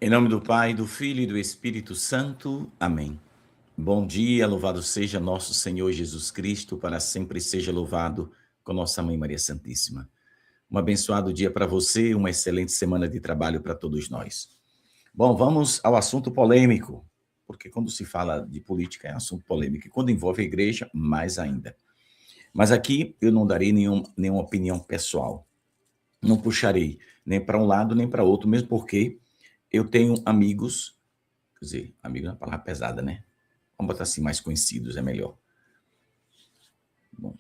Em nome do Pai, do Filho e do Espírito Santo. Amém. Bom dia, louvado seja nosso Senhor Jesus Cristo, para sempre seja louvado com nossa Mãe Maria Santíssima. Um abençoado dia para você, uma excelente semana de trabalho para todos nós. Bom, vamos ao assunto polêmico, porque quando se fala de política é assunto polêmico, e quando envolve a igreja, mais ainda. Mas aqui eu não darei nenhuma opinião pessoal. Não puxarei nem para um lado nem para outro, mesmo porque eu tenho amigos, quer dizer, amigo é uma palavra pesada, né? Vamos botar assim, mais conhecidos, é melhor. Bom,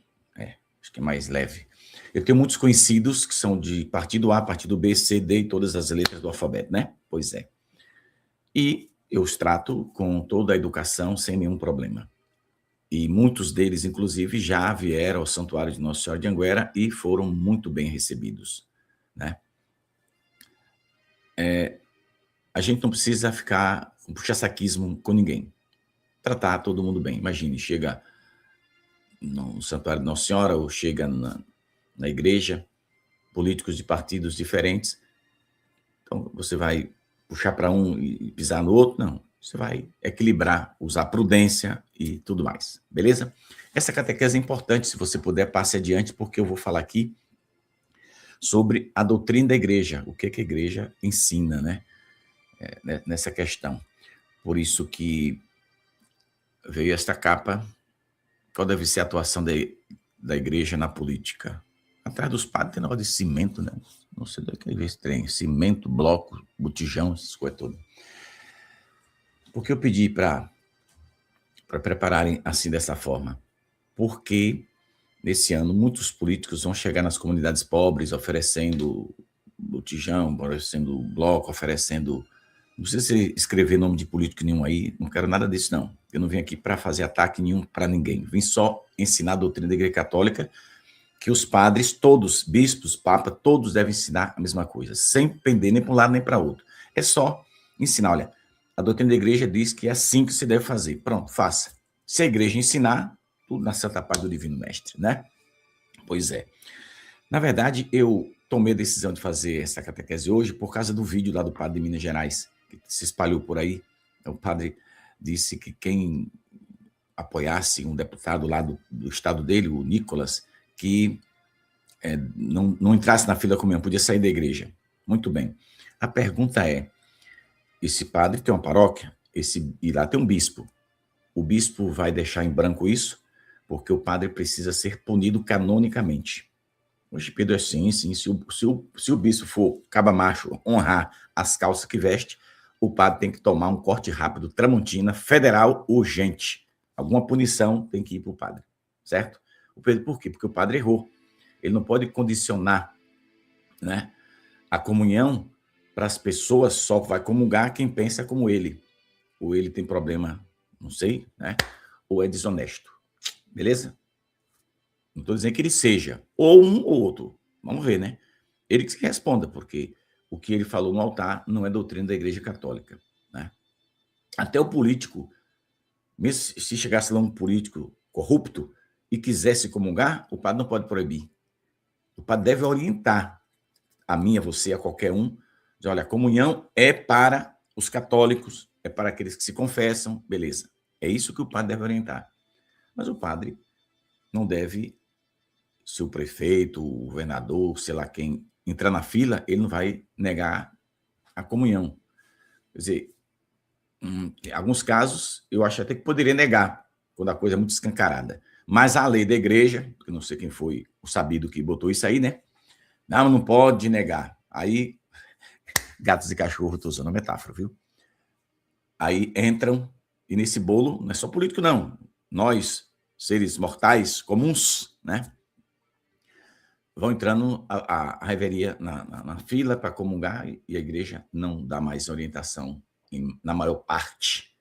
acho que é mais leve. Eu tenho muitos conhecidos que são de partido A, partido B, C, D e todas as letras do alfabeto, né? Pois é. E eu os trato com toda a educação, sem nenhum problema. E muitos deles, inclusive, já vieram ao Santuário de Nossa Senhora de Anguera e foram muito bem recebidos, né? A gente não precisa ficar com puxa-saquismo com ninguém. Tratar todo mundo bem. Imagine, chega no Santuário de Nossa Senhora ou chega na igreja, políticos de partidos diferentes. Então, você vai puxar para um e pisar no outro? Não. Você vai equilibrar, usar prudência e tudo mais. Beleza? Essa catequese é importante, se você puder, passe adiante, porque eu vou falar aqui sobre a doutrina da igreja, o que a igreja ensina, né? Nessa questão. Por isso que veio esta capa. Qual deve ser a atuação da igreja na política? Atrás dos padres tem negócio de cimento, né? Não sei do que esse trem. Cimento, bloco, botijão, essas coisas todas. Por que eu pedi para prepararem assim dessa forma? Porque nesse ano muitos políticos vão chegar nas comunidades pobres oferecendo botijão, oferecendo bloco, oferecendo... Não precisa escrever nome de político nenhum aí, não quero nada disso, não. Eu não vim aqui para fazer ataque nenhum para ninguém. Vim só ensinar a doutrina da Igreja Católica, que os padres, todos, bispos, papa, todos devem ensinar a mesma coisa, sem pender nem para um lado nem para outro. É só ensinar, olha, a doutrina da igreja diz que é assim que se deve fazer. Pronto, faça. Se a igreja ensinar, tudo na santa paz do Divino Mestre, né? Pois é. Na verdade, eu tomei a decisão de fazer essa catequese hoje por causa do vídeo lá do padre de Minas Gerais, que se espalhou por aí. O padre disse que quem apoiasse um deputado lá do estado dele, o Nicolas, que não entrasse na fila comunhão, podia sair da igreja. Muito bem. A pergunta é, esse padre tem uma paróquia, e lá tem um bispo. O bispo vai deixar em branco isso? Porque o padre precisa ser punido canonicamente. Hoje, Pedro, é sim. Se o bispo for caba macho, honrar as calças que veste, o padre tem que tomar um corte rápido, Tramontina, federal, urgente. Alguma punição tem que ir para o padre, certo? O Pedro, por quê? Porque o padre errou. Ele não pode condicionar, né, a comunhão para as pessoas, só vai comungar quem pensa como ele. Ou ele tem problema, não sei, né? Ou é desonesto. Beleza? Não estou dizendo que ele seja, ou um ou outro. Vamos ver, né? Ele que se responda, porque o que ele falou no altar não é doutrina da Igreja Católica, né? Até o político, mesmo se chegasse lá um político corrupto e quisesse comungar, o padre não pode proibir. O padre deve orientar a mim, a você, a qualquer um, dizer, olha, a comunhão é para os católicos, é para aqueles que se confessam, beleza. É isso que o padre deve orientar. Mas o padre não deve, se o prefeito, o governador, sei lá quem, entrar na fila, ele não vai negar a comunhão. Quer dizer, em alguns casos, eu acho até que poderia negar, quando a coisa é muito escancarada. Mas a lei da igreja, eu não sei quem foi o sabido que botou isso aí, né? Não pode negar. Aí, gatos e cachorros, estou usando a metáfora, viu? Aí entram, e nesse bolo, não é só político, não. Nós, seres mortais, comuns, né? Vão entrando a reveria na fila para comungar, e a igreja não dá mais orientação na maior parte.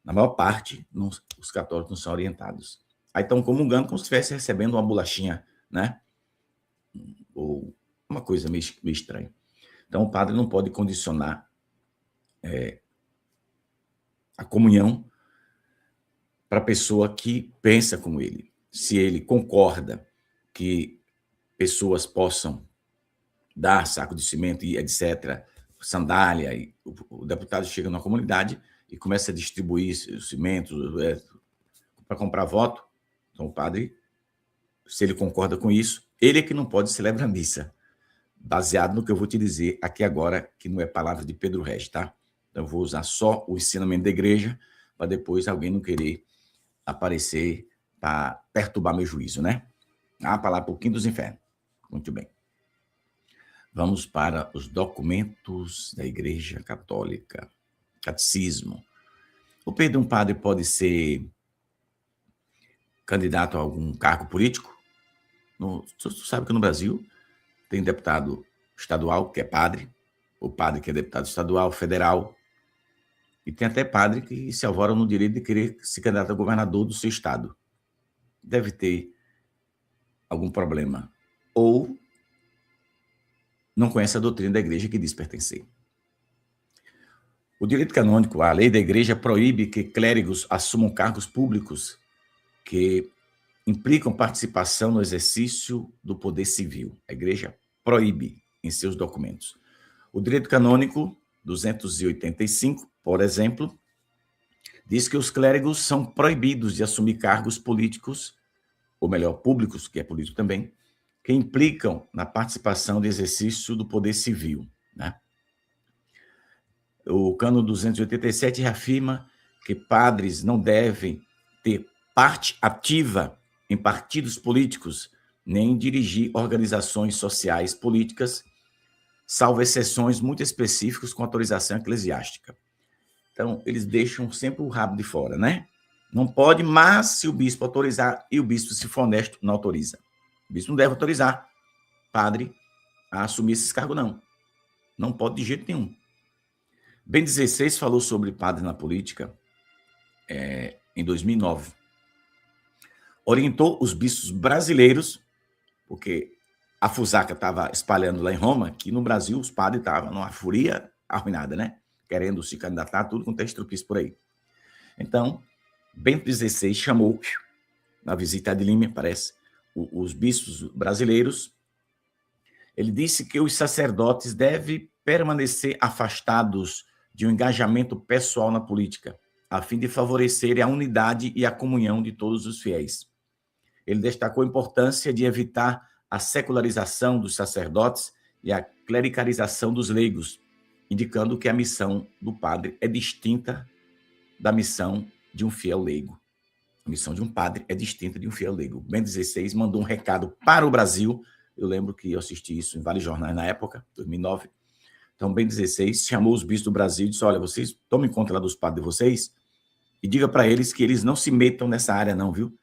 Na maior parte, os católicos não são orientados. Aí estão comungando como se estivesse recebendo uma bolachinha, né? Ou uma coisa meio estranha. Então, o padre não pode condicionar a comunhão para a pessoa que pensa como ele. Se ele concorda que pessoas possam dar saco de cimento e etc., sandália, e o deputado chega numa comunidade e começa a distribuir cimentos para comprar voto. Então, o padre, se ele concorda com isso, ele é que não pode celebrar a missa, baseado no que eu vou te dizer aqui agora, que não é palavra de Pedro Regis, tá? Então, eu vou usar só o ensinamento da igreja, para depois alguém não querer aparecer para perturbar meu juízo, né? A palavra pouquinho dos infernos. Muito bem. Vamos para os documentos da Igreja Católica. Catecismo. O Pedro, um padre, pode ser candidato a algum cargo político? Tu sabe que no Brasil tem deputado estadual, que é padre, o padre que é deputado estadual, federal, e tem até padre que se alvora no direito de querer se candidatar a governador do seu estado. Deve ter algum problema. Ou não conhece a doutrina da igreja que diz pertencer. O direito canônico, a lei da igreja, proíbe que clérigos assumam cargos públicos que implicam participação no exercício do poder civil. A igreja proíbe em seus documentos. O direito canônico 285, por exemplo, diz que os clérigos são proibidos de assumir cargos políticos, ou melhor, públicos, que é político também, que implicam na participação do exercício do poder civil, né? O Cânon 287 reafirma que padres não devem ter parte ativa em partidos políticos, nem dirigir organizações sociais políticas, salvo exceções muito específicas com autorização eclesiástica. Então, eles deixam sempre o rabo de fora, né? Não pode, mas se o bispo autorizar, e o bispo, se for honesto, não autoriza. O bispo não deve autorizar padre a assumir esses cargos, não. Não pode de jeito nenhum. Bento XVI falou sobre padres na política em 2009. Orientou os bispos brasileiros, porque a fusaca estava espalhando lá em Roma, que no Brasil os padres estavam numa furia arruinada, né? Querendo se candidatar, tudo com texto propício por aí. Então, Bento XVI chamou, na visita de Lima, parece, os bispos brasileiros. Ele disse que os sacerdotes devem permanecer afastados de um engajamento pessoal na política, a fim de favorecer a unidade e a comunhão de todos os fiéis. Ele destacou a importância de evitar a secularização dos sacerdotes e a clericalização dos leigos, indicando que a missão do padre é distinta da missão de um fiel leigo. A missão de um padre é distinta de um fiel leigo. Bento XVI mandou um recado para o Brasil. Eu lembro que eu assisti isso em vários jornais na época, 2009. Então, Bento XVI chamou os bispos do Brasil e disse, olha, vocês tomem conta lá dos padres de vocês e diga para eles que eles não se metam nessa área não, viu?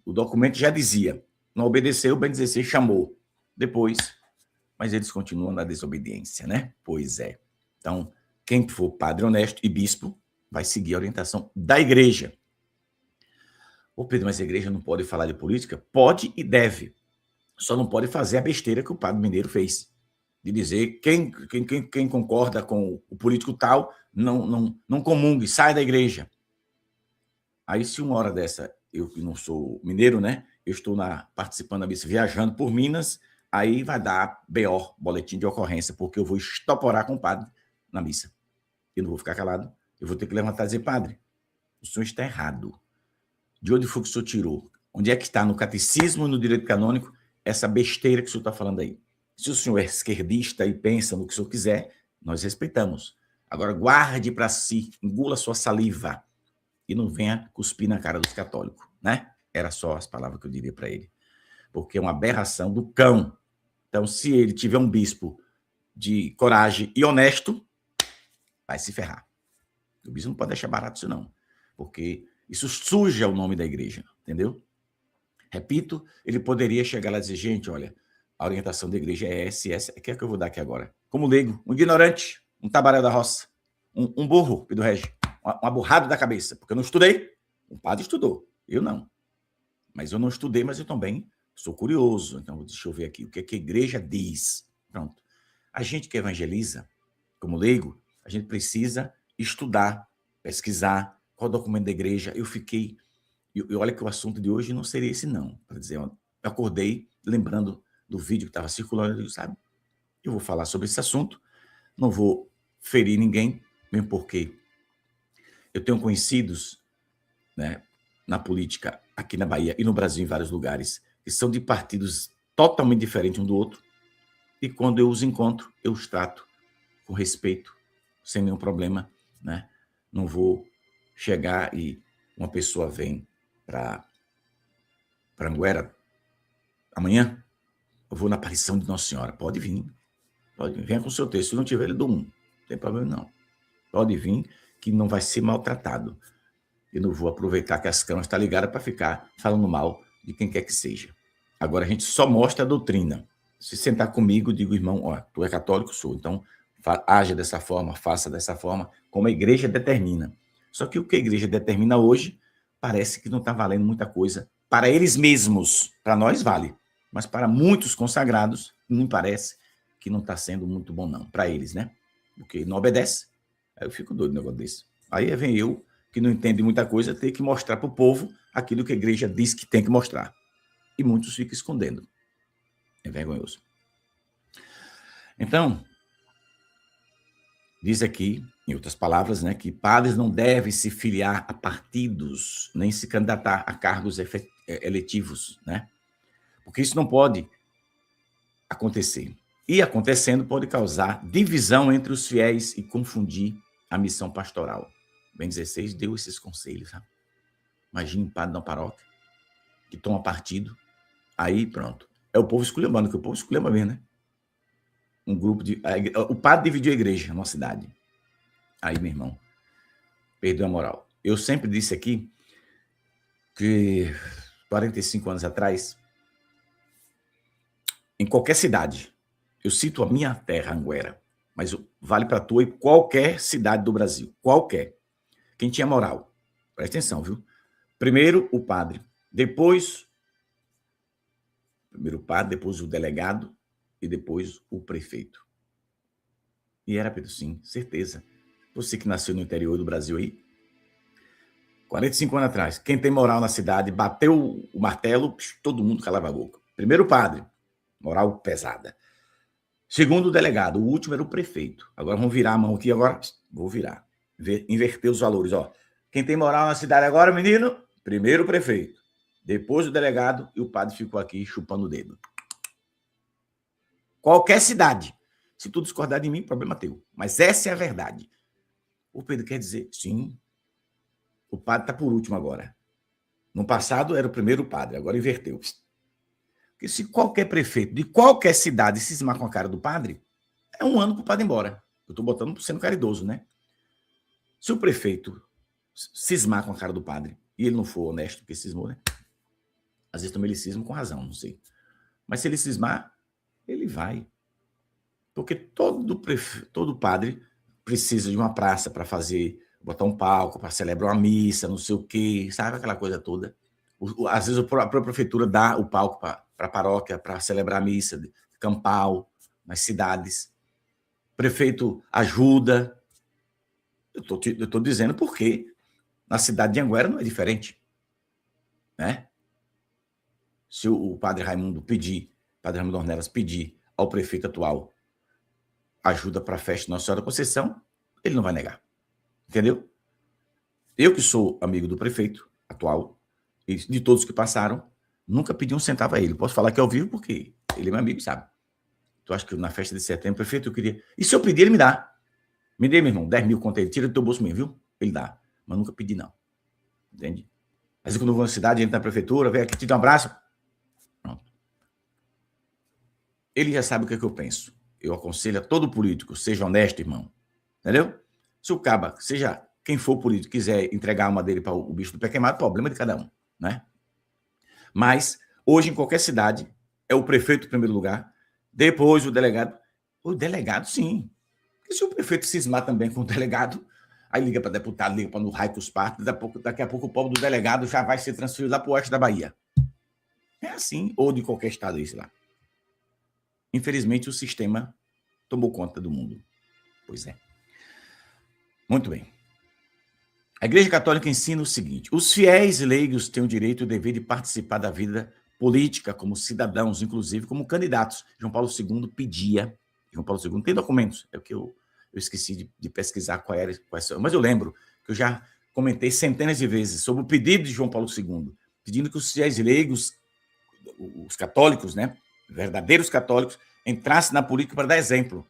O documento já dizia, não obedeceu, Bento XVI chamou. Depois, mas eles continuam na desobediência, né? Pois é. Então, quem for padre honesto e bispo vai seguir a orientação da igreja. Ô Pedro, mas a igreja não pode falar de política? Pode e deve. Só não pode fazer a besteira que o padre Mineiro fez. De dizer quem concorda com o político tal, não comungue, sai da igreja. Aí, se uma hora dessa, eu que não sou mineiro, né? Eu estou participando da missa, viajando por Minas, aí vai dar BO, boletim de ocorrência, porque eu vou estoporar com o padre na missa. Eu não vou ficar calado. Eu vou ter que levantar e dizer, padre, o senhor está errado. De onde foi que o senhor tirou? Onde é que está no catecismo e no direito canônico essa besteira que o senhor está falando aí? Se o senhor é esquerdista e pensa no que o senhor quiser, nós respeitamos. Agora, guarde para si, engula sua saliva e não venha cuspir na cara dos católicos, né? Era só as palavras que eu diria para ele. Porque é uma aberração do cão. Então, se ele tiver um bispo de coragem e honesto, vai se ferrar. O bispo não pode deixar barato isso, não. Porque isso suja o nome da igreja, entendeu? Repito, ele poderia chegar lá e dizer, gente, olha, a orientação da igreja é essa, que é que eu vou dar aqui agora. Como leigo, um ignorante, um tabaréu da roça, um burro, Pedro Regis, uma burrada da cabeça, porque eu não estudei. O padre estudou, eu não. Mas eu não estudei, mas eu também sou curioso. Então, deixa eu ver aqui, o que é que a igreja diz. Pronto. A gente que evangeliza, como leigo, a gente precisa estudar, pesquisar qual é o documento da igreja. Eu fiquei... E olha que o assunto de hoje não seria esse, não. Para dizer, eu acordei lembrando do vídeo que estava circulando, eu digo, sabe? Eu vou falar sobre esse assunto, não vou ferir ninguém, mesmo porque eu tenho conhecidos, né, na política aqui na Bahia e no Brasil, em vários lugares, que são de partidos totalmente diferentes um do outro, e quando eu os encontro, eu os trato com respeito, sem nenhum problema, né? Não vou chegar e uma pessoa vem para Anguera amanhã, eu vou na aparição de Nossa Senhora. Pode vir, venha com o seu texto. Se não tiver, ele dou um. Não tem problema, não. Pode vir, que não vai ser maltratado. Eu não vou aproveitar que as câmeras estão ligadas para ficar falando mal de quem quer que seja. Agora, a gente só mostra a doutrina. Se sentar comigo, digo, irmão, ó, tu é católico? Sou. Então, haja dessa forma, faça dessa forma, como a igreja determina. Só que o que a igreja determina hoje, parece que não está valendo muita coisa. Para eles mesmos, para nós vale. Mas para muitos consagrados, me parece que não está sendo muito bom, não. Para eles, né? Porque não obedece. Aí eu fico doido no negócio desse. Aí vem eu, que não entende muita coisa, ter que mostrar para o povo aquilo que a igreja diz que tem que mostrar. E muitos ficam escondendo. É vergonhoso. Então, diz aqui, em outras palavras, né, que padres não devem se filiar a partidos, nem se candidatar a cargos eletivos, né? Porque isso não pode acontecer. E acontecendo pode causar divisão entre os fiéis e confundir a missão pastoral. Bem 16 deu esses conselhos. Sabe? Imagina um padre na paróquia que toma partido, aí pronto. É o povo esculhambando, que o povo esculhamba mesmo, né? Um grupo de... O padre dividiu a igreja numa cidade. Aí, meu irmão, perdeu a moral. Eu sempre disse aqui que 45 anos atrás, em qualquer cidade, eu cito a minha terra, Anguera, mas vale para tua e qualquer cidade do Brasil, qualquer. Quem tinha moral, presta atenção, viu? Primeiro o padre, depois primeiro o padre, depois o delegado e depois o prefeito. E era, Pedro, sim, certeza. Você que nasceu no interior do Brasil aí, 45 anos atrás, quem tem moral na cidade, bateu o martelo, todo mundo calava a boca. Primeiro o padre, moral pesada. Segundo o delegado, o último era o prefeito. Agora vamos virar a mão aqui, agora vou virar. Inverter os valores, ó. Quem tem moral na cidade agora, menino, primeiro o prefeito, depois o delegado e o padre ficou aqui chupando o dedo. Qualquer cidade. Se tu discordar de mim, problema teu. Mas essa é a verdade. O Pedro quer dizer, sim, o padre está por último agora. No passado era o primeiro padre, agora inverteu. Porque se qualquer prefeito de qualquer cidade cismar com a cara do padre, é um ano para o padre ir embora. Eu estou botando sendo caridoso, né? Se o prefeito cismar com a cara do padre e ele não for honesto, porque cismou, né? Às vezes também ele cisma com razão, não sei. Mas se ele cismar, ele vai. Porque todo padre precisa de uma praça para fazer, botar um palco, para celebrar uma missa, não sei o quê, sabe aquela coisa toda. Às vezes a própria prefeitura dá o palco para a paróquia, para celebrar a missa, de campal, nas cidades. O prefeito ajuda. Eu estou dizendo porque na cidade de Anguera não é diferente. Né? Se o padre Raimundo Ornelas pedir ao prefeito atual ajuda para a festa de Nossa Senhora da Conceição, ele não vai negar. Entendeu? Eu que sou amigo do prefeito atual, e de todos que passaram, nunca pedi um centavo a ele. Posso falar que é ao vivo porque ele é meu amigo, sabe? Tu acha que na festa de setembro, prefeito, eu queria... E se eu pedir, ele me dá. Me dê, meu irmão, 10 mil conta ele. Tira do teu bolso mesmo, viu? Ele dá. Mas nunca pedi, não. Entende? Mas quando eu vou na cidade, entra na prefeitura, vem aqui, te dá um abraço. Pronto. Ele já sabe o que é que eu penso. Eu aconselho a todo político, seja honesto, irmão. Entendeu? Se o caba, seja quem for político, quiser entregar a alma dele para o bicho do pé queimado, problema de cada um, né? Mas, hoje, em qualquer cidade, é o prefeito em primeiro lugar, depois o delegado. O delegado, sim. Porque se o prefeito cismar também com o delegado, aí liga para deputado, liga para no raio que os partos, daqui a pouco o povo do delegado já vai ser transferido lá para o oeste da Bahia. É assim, ou de qualquer estado aí, sei lá. Infelizmente, o sistema tomou conta do mundo. Pois é. Muito bem. A Igreja Católica ensina o seguinte: os fiéis e leigos têm o direito e o dever de participar da vida política como cidadãos, inclusive como candidatos. João Paulo II pedia, João Paulo II tem documentos, é o que eu eu esqueci de pesquisar quais são. Mas eu lembro que eu já comentei centenas de vezes sobre o pedido de João Paulo II, pedindo que os fiéis leigos, os católicos, né, verdadeiros católicos, entrassem na política para dar exemplo,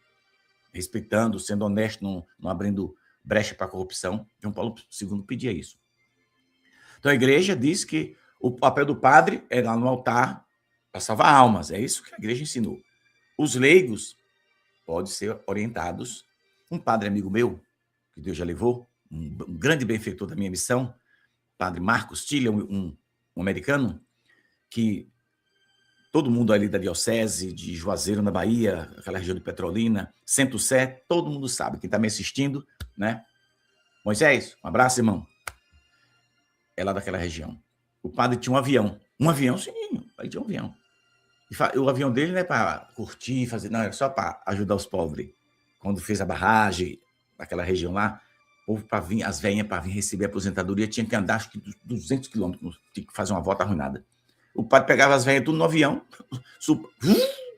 respeitando, sendo honesto, não abrindo brecha para a corrupção. João Paulo II pedia isso. Então a igreja diz que o papel do padre é lá no altar para salvar almas. É isso que a igreja ensinou. Os leigos podem ser orientados. Um padre amigo meu, que Deus já levou, um grande benfeitor da minha missão, padre Marcos Tiller, um americano, que todo mundo ali da diocese de Juazeiro, na Bahia, aquela região de Petrolina, Centro-Sé, todo mundo sabe, quem está me assistindo, né? Moisés, um abraço, irmão. É lá daquela região. O padre tinha um avião, sim, ele tinha um avião. E o avião dele não é para curtir, fazer, não, era só para ajudar os pobres. Quando fez a barragem naquela região lá, o povo para vir, as velhinhas para vir receber a aposentadoria, tinha que andar acho que 200 quilômetros, tinha que fazer uma volta arruinada. O padre pegava as velhinhas tudo no avião,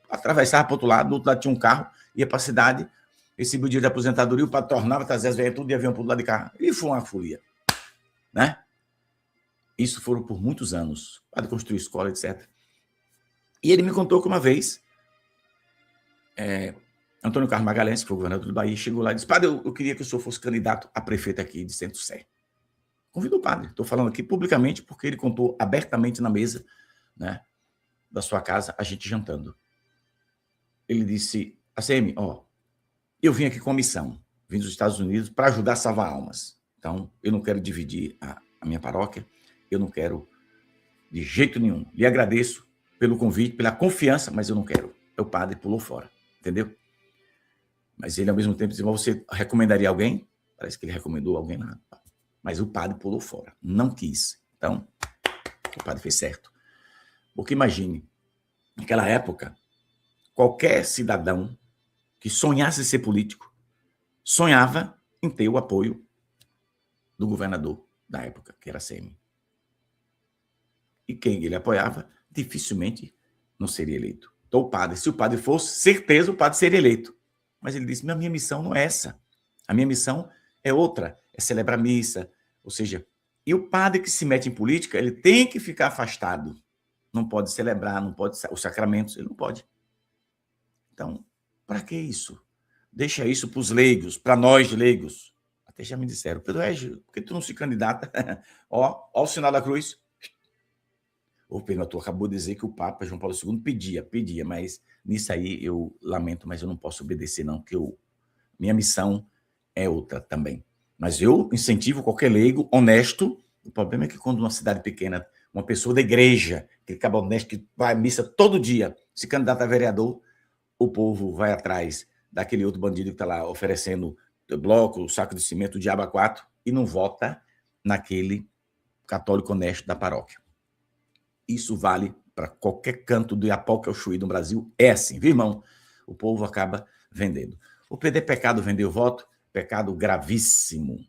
atravessava para o outro lado tinha um carro, ia para a cidade, recebia o dia de aposentadoria, o padre tornava, trazia as velhinhas tudo de avião para o lado de cá. E foi uma folia, né? Isso foram por muitos anos. O padre construiu escola, etc. E ele me contou que uma vez, Antônio Carlos Magalhães, que foi o governador do Bahia, chegou lá e disse: padre, eu queria que o senhor fosse candidato a prefeito aqui de Centro-Sé. Convidou o padre. Estou falando aqui publicamente porque ele contou abertamente na mesa, né, da sua casa, a gente jantando. Ele disse: ACM, eu vim aqui com a missão, vim dos Estados Unidos para ajudar a salvar almas. Então, eu não quero dividir a minha paróquia, eu não quero de jeito nenhum. Lhe agradeço pelo convite, pela confiança, mas eu não quero. O padre pulou fora, entendeu? Mas ele, ao mesmo tempo, disse: você recomendaria alguém? Parece que ele recomendou alguém lá. Mas o padre pulou fora, não quis. Então, o padre fez certo. Porque imagine, naquela época, qualquer cidadão que sonhasse ser político sonhava em ter o apoio do governador da época, que era ACM. E quem ele apoiava, dificilmente não seria eleito. Então, o padre, se o padre fosse, certeza o padre seria eleito. Mas ele disse: minha missão não é essa. A minha missão é outra, é celebrar missa. Ou seja, e o padre que se mete em política, ele tem que ficar afastado. Não pode celebrar, não pode os sacramentos, ele não pode. Então, para que isso? Deixa isso para os leigos, para nós leigos. Até já me disseram: Pedro Régio, por que tu não se candidata? Ó o sinal da cruz. Ô, Pedro, tu acabou de dizer que o Papa João Paulo II pedia, mas nisso aí eu lamento, mas eu não posso obedecer, não, porque minha missão é outra também. Mas eu incentivo qualquer leigo honesto. O problema é que quando uma cidade pequena, uma pessoa da igreja, que acaba honesto, que vai à missa todo dia, se candidata a vereador, o povo vai atrás daquele outro bandido que está lá oferecendo bloco, saco de cimento, diabo a quatro, e não vota naquele católico honesto da paróquia. Isso vale para qualquer canto do Iapoque ao Chuí no Brasil. É assim, viu, irmão? O povo acaba vendendo. O PD pecado vendeu voto, pecado gravíssimo.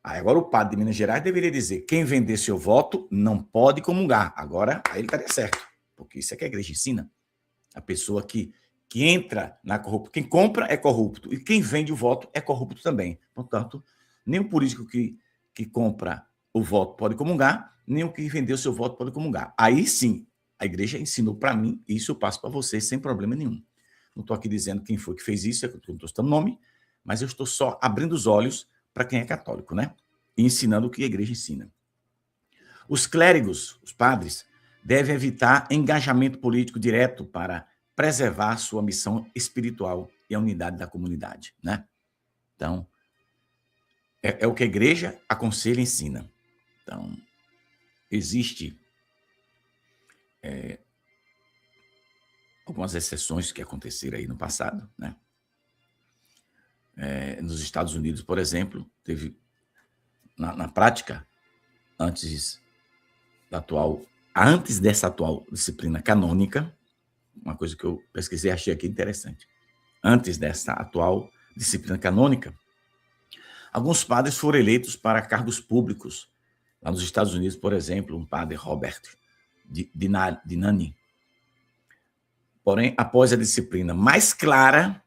Agora o padre de Minas Gerais deveria dizer: quem vender seu voto não pode comungar. Agora, aí ele estaria certo, porque isso é que a igreja ensina. A pessoa que entra na corrupção, quem compra é corrupto, e quem vende o voto é corrupto também. Portanto, nem o político que compra o voto pode comungar, nem o que vendeu seu voto pode comungar. Aí sim, a igreja ensinou para mim, e isso eu passo para vocês sem problema nenhum. Não estou aqui dizendo quem foi que fez isso, eu não estou citando nome, mas eu estou só abrindo os olhos para quem é católico, né? E ensinando o que a igreja ensina. Os clérigos, os padres, devem evitar engajamento político direto para preservar sua missão espiritual e a unidade da comunidade, né? Então, é o que a igreja aconselha e ensina. Então, existe algumas exceções que aconteceram aí no passado, né? Nos Estados Unidos, por exemplo, teve na prática, antes dessa atual disciplina canônica, uma coisa que eu pesquisei e achei aqui interessante. Antes dessa atual disciplina canônica, alguns padres foram eleitos para cargos públicos. Lá nos Estados Unidos, por exemplo, um padre, Robert Dinani. Porém, após a disciplina mais clara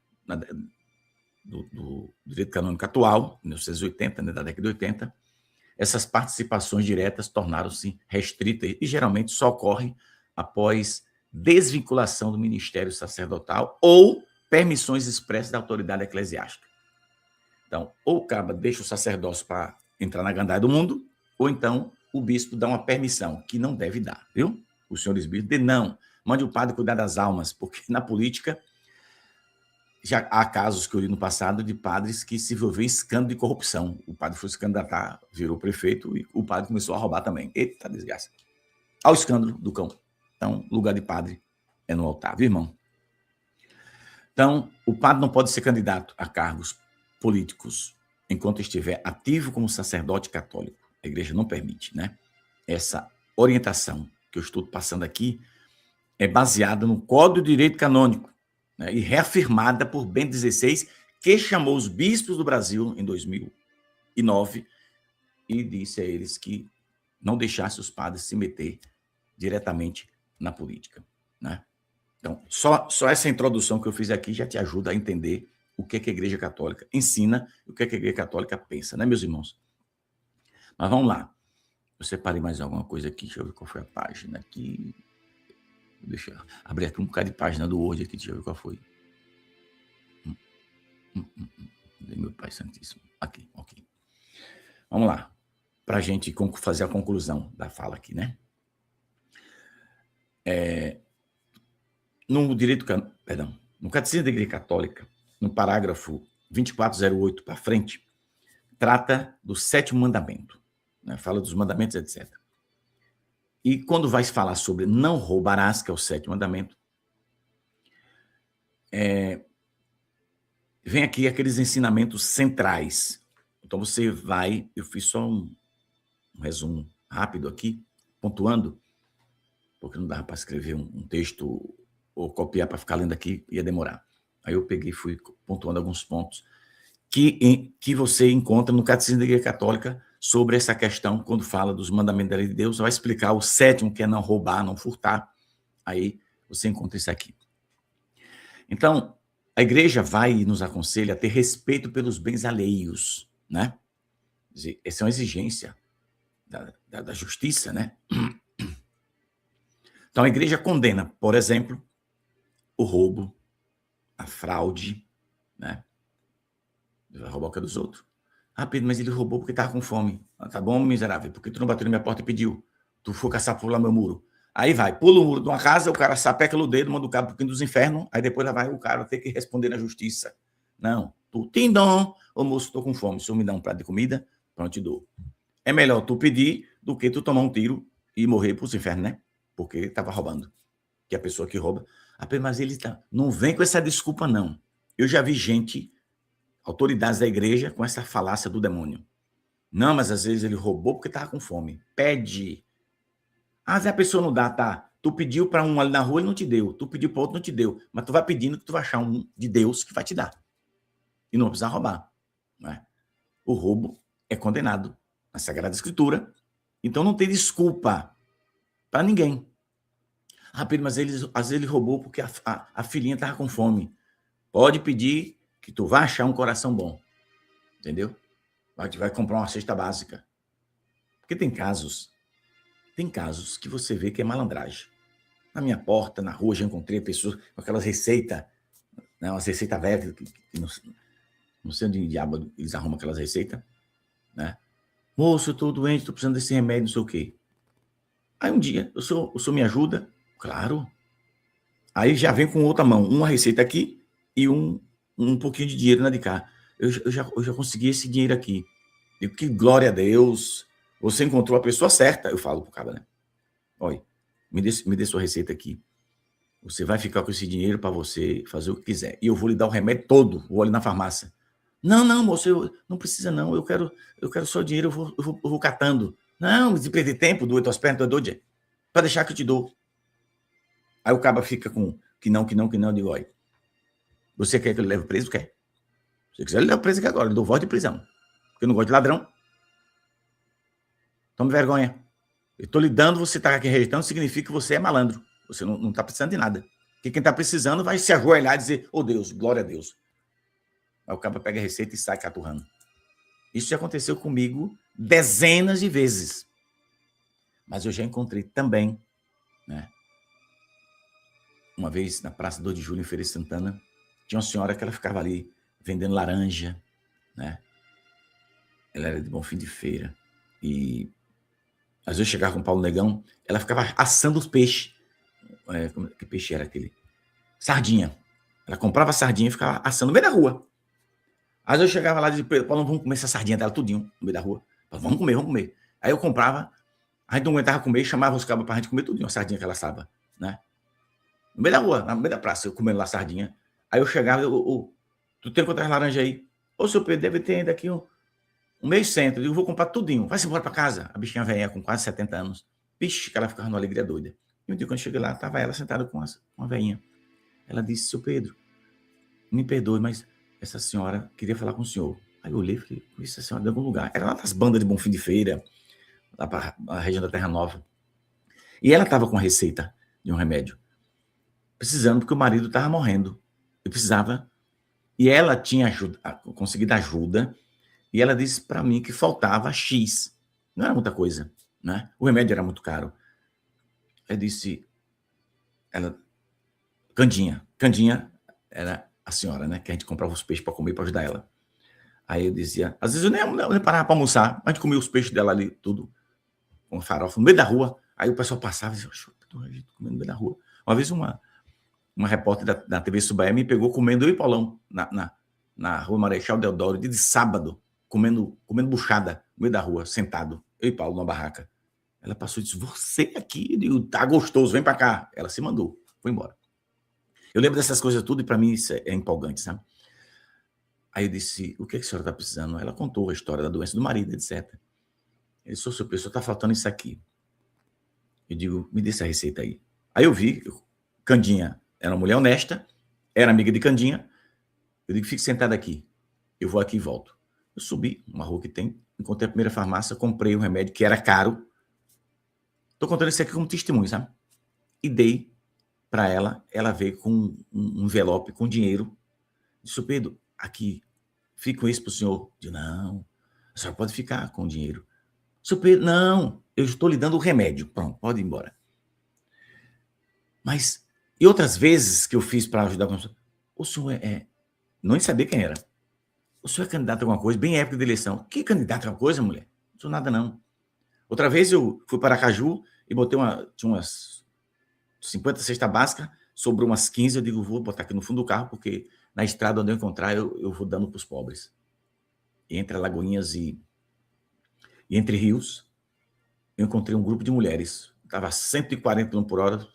do direito canônico atual, 1980, né, da década de 80, essas participações diretas tornaram-se restritas e geralmente só ocorre após desvinculação do ministério sacerdotal ou permissões expressas da autoridade eclesiástica. Então, ou o caba deixa o sacerdócio para entrar na gandaia do mundo, ou então o bispo dá uma permissão, que não deve dar, viu? Os senhores bispos não, mande o padre cuidar das almas, porque na política já há casos que eu li no passado de padres que se envolveram em escândalo de corrupção. O padre foi se candidatar, virou prefeito e o padre começou a roubar também. Eita, desgraça. Ao escândalo do cão. Então, lugar de padre é no altar, viu, irmão? Então, o padre não pode ser candidato a cargos políticos enquanto estiver ativo como sacerdote católico. A igreja não permite, né? Essa orientação que eu estou passando aqui é baseada no Código de Direito Canônico, né, e reafirmada por Bento XVI, que chamou os bispos do Brasil em 2009 e disse a eles que não deixasse os padres se meter diretamente na política, né? Então, só essa introdução que eu fiz aqui já te ajuda a entender o que é que a Igreja Católica ensina e o que é que a Igreja Católica pensa, né, meus irmãos? Mas vamos lá. Eu separei mais alguma coisa aqui, deixa eu ver qual foi a página aqui. Deixa eu abrir aqui um bocado de página do Word aqui, deixa eu ver qual foi. Meu Pai Santíssimo. Aqui, ok. Vamos lá. Para a gente fazer a conclusão da fala aqui, né? No Catecismo da Igreja Católica, no parágrafo 2408 para frente, trata do 7º mandamento, né? Fala dos mandamentos, etc. E quando vai falar sobre não roubarás, que é o 7º mandamento, vem aqui aqueles ensinamentos centrais. Então você vai, eu fiz só um resumo rápido aqui, pontuando, porque não dava para escrever um texto ou copiar para ficar lendo aqui, ia demorar. Aí eu peguei e fui pontuando alguns pontos que você encontra no Catecismo da Igreja Católica sobre essa questão, quando fala dos mandamentos da lei de Deus, vai explicar o 7º, que é não roubar, não furtar. Aí você encontra isso aqui. Então, a igreja vai e nos aconselha a ter respeito pelos bens alheios, né? Essa é uma exigência da justiça, né? Então, a igreja condena, por exemplo, o roubo, a fraude, né? Vai roubar o que é dos outros. Ah, Pedro, mas ele roubou porque estava com fome. Ah, tá bom, miserável, porque tu não bateu na minha porta e pediu. Tu foi caçar por lá meu muro. Aí vai, pula o muro de uma casa, o cara sapeca o dedo, manda o cabo pro dos infernos, aí depois lá vai o cara ter que responder na justiça. Não, tu tem dom, ô moço, tô com fome, se eu me dá um prato de comida, pronto, te dou. É melhor tu pedir do que tu tomar um tiro e morrer pros infernos, né? Porque ele estava roubando. Que a pessoa que rouba... mas ele tá... Não vem com essa desculpa, não. Eu já vi gente, autoridades da igreja, com essa falácia do demônio. Não, mas às vezes ele roubou porque estava com fome. Pede. Ah, se a pessoa não dá, tá? Tu pediu para um ali na rua, ele não te deu. Tu pediu para outro, não te deu. Mas tu vai pedindo que tu vai achar um de Deus que vai te dar. E não vai precisar roubar. Né? O roubo é condenado na Sagrada Escritura. Então não tem desculpa para ninguém. Ah, Pedro, mas às vezes ele roubou porque a filhinha estava com fome. Pode pedir que tu vai achar um coração bom. Entendeu? Vai comprar uma cesta básica. Porque tem casos que você vê que é malandragem. Na minha porta, na rua, já encontrei pessoas com aquelas receitas, né, umas receitas velhas, que não sei onde diabo eles arrumam aquelas receitas, né? Moço, eu estou doente, estou precisando desse remédio, não sei o quê. Aí um dia, o senhor me ajuda? Claro. Aí já vem com outra mão, uma receita aqui e um pouquinho de dinheiro na de cá. Eu já consegui esse dinheiro aqui. Digo, que glória a Deus, você encontrou a pessoa certa. Eu falo pro cara, né? Olha, me dê sua receita aqui. Você vai ficar com esse dinheiro para você fazer o que quiser. E eu vou lhe dar o remédio todo, vou ali na farmácia. Não, moço, não precisa não, eu quero só dinheiro, eu vou catando. Não, de perder tempo, doer tuas pernas, tu é doido, para deixar que eu te dou. Aí o cara fica com que não, eu digo, olha, você quer que ele leve preso? Quer. Se quiser, ele leva preso aqui agora, ele dou voz de prisão. Porque eu não gosto de ladrão. Tome vergonha. Eu estou lhe dando, você está aqui rejeitando, significa que você é malandro. Você não está precisando de nada. Porque quem está precisando vai se ajoelhar e dizer, oh Deus, glória a Deus. Aí o cara pega a receita e sai caturrando. Isso já aconteceu comigo dezenas de vezes. Mas eu já encontrei também, né? Uma vez na Praça 2 de Julho, em Feira de Santana, tinha uma senhora que ela ficava ali vendendo laranja, né? Ela era de Bonfim de Feira. E às vezes chegava com o Paulo Negão, ela ficava assando os peixes. Que peixe era aquele? Sardinha. Ela comprava sardinha e ficava assando no meio da rua. Às vezes eu chegava lá e dizia, Paulo, vamos comer essa sardinha dela tudinho no meio da rua. Vamos comer, vamos comer. Aí eu comprava, a gente não aguentava comer, chamava os cabos pra gente comer tudinho, a sardinha que ela assava, né? No meio da rua, no meio da praça, eu comendo lá sardinha. Aí eu chegava, tu tem quantas laranjas aí? Ô, seu Pedro, deve ter ainda aqui um meio centro. Eu digo, vou comprar tudinho. Vai-se embora pra casa. A bichinha velha com quase 70 anos. Vixe, que ela ficava numa alegria doida. E um dia, quando eu cheguei lá, tava ela sentada com uma velhinha. Ela disse, seu Pedro, me perdoe, mas essa senhora queria falar com o senhor. Aí eu olhei e falei, essa senhora de algum lugar. Era lá das bandas de Bonfim de Feira, lá para a região da Terra Nova. E ela estava com a receita de um remédio. Precisando, porque o marido estava morrendo. Eu precisava. E ela tinha conseguido ajuda. E ela disse para mim que faltava X. Não era muita coisa, né? O remédio era muito caro. Eu disse, Candinha era a senhora, né? Que a gente comprava os peixes para comer, para ajudar ela. Aí eu dizia, às vezes eu nem parava para almoçar, a gente comia os peixes dela ali, tudo, com farofa, no meio da rua. Aí o pessoal passava e dizia, tô comendo no meio da rua. Uma vez uma repórter da TV Subaé me pegou comendo eu e Paulão na rua Marechal Deodoro, dia de sábado, comendo buchada no meio da rua, sentado, eu e Paulo numa barraca. Ela passou e disse, você aqui, eu digo, tá gostoso, vem para cá. Ela se mandou, foi embora. Eu lembro dessas coisas tudo e para mim isso é empolgante, sabe? Aí eu disse, o que a senhora está precisando? Ela contou a história da doença do marido, etc. Ele disse, seu pessoal, está faltando isso aqui. Eu digo, me dê essa receita aí. Aí eu vi, Candinha era uma mulher honesta, era amiga de Candinha. Eu digo, fique sentado aqui. Eu vou aqui e volto. Eu subi uma rua que tem, encontrei a primeira farmácia, comprei um remédio que era caro. Estou contando isso aqui como testemunho, sabe? E dei para ela. Ela veio com um envelope com dinheiro. Disse, Pedro, aqui, fica com isso para o senhor. Eu digo, não, a senhora pode ficar com o dinheiro. Seu Pedro, não, eu estou lhe dando o remédio. Pronto, pode ir embora. Mas, e outras vezes que eu fiz para ajudar a pessoa, o senhor não sabia quem era. O senhor é candidato a alguma coisa, bem época de eleição. Que candidato a alguma coisa, mulher? Não sou nada, não. Outra vez eu fui para Aracaju e botei tinha umas 50 cestas básicas, sobrou umas 15, eu digo, vou botar aqui no fundo do carro, porque na estrada onde eu encontrar, eu vou dando para os pobres. E entre Alagoinhas e entre rios, eu encontrei um grupo de mulheres. Estava 140 km por hora,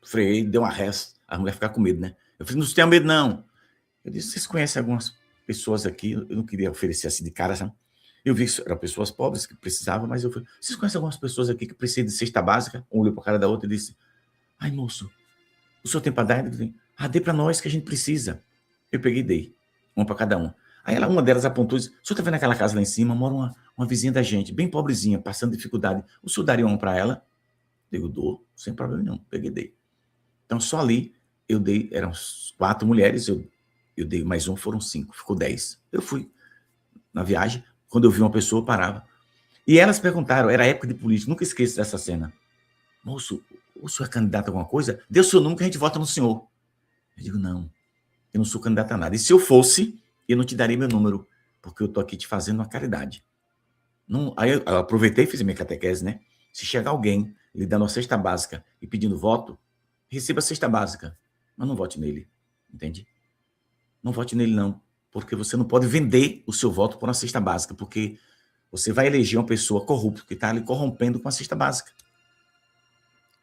freiei, dei uma ré, a mulher ficar com medo, né? Eu falei, não tenha medo, não. Eu disse, vocês conhecem algumas pessoas aqui? Eu não queria oferecer assim de cara, sabe? Eu vi que eram pessoas pobres que precisavam, mas eu falei, vocês conhecem algumas pessoas aqui que precisam de cesta básica? Um olhou para a cara da outra e disse, ai, moço, o senhor tem para dar? Eu falei, dê para nós que a gente precisa. Eu peguei e dei, uma para cada um. Aí uma delas apontou e disse, o senhor está vendo aquela casa lá em cima? Mora uma vizinha da gente, bem pobrezinha, passando dificuldade. O senhor daria uma para ela? Eu dou, sem problema nenhum. Peguei e dei. Então, só ali, eu dei, eram 4 mulheres, eu dei mais um, foram 5, ficou 10. Eu fui na viagem, quando eu vi uma pessoa, eu parava. E elas perguntaram, era época de política, nunca esqueço dessa cena. Moço, o senhor é candidato a alguma coisa? Dê o seu número que a gente vota no senhor. Eu digo, não, eu não sou candidato a nada. E se eu fosse, eu não te daria meu número, porque eu estou aqui te fazendo uma caridade. Não, aí eu aproveitei e fiz a minha catequese, né? Se chegar alguém lhe dando uma cesta básica e pedindo voto, receba a cesta básica, mas não vote nele, entende? Não vote nele, não, porque você não pode vender o seu voto por uma cesta básica, porque você vai eleger uma pessoa corrupta que está ali corrompendo com a cesta básica.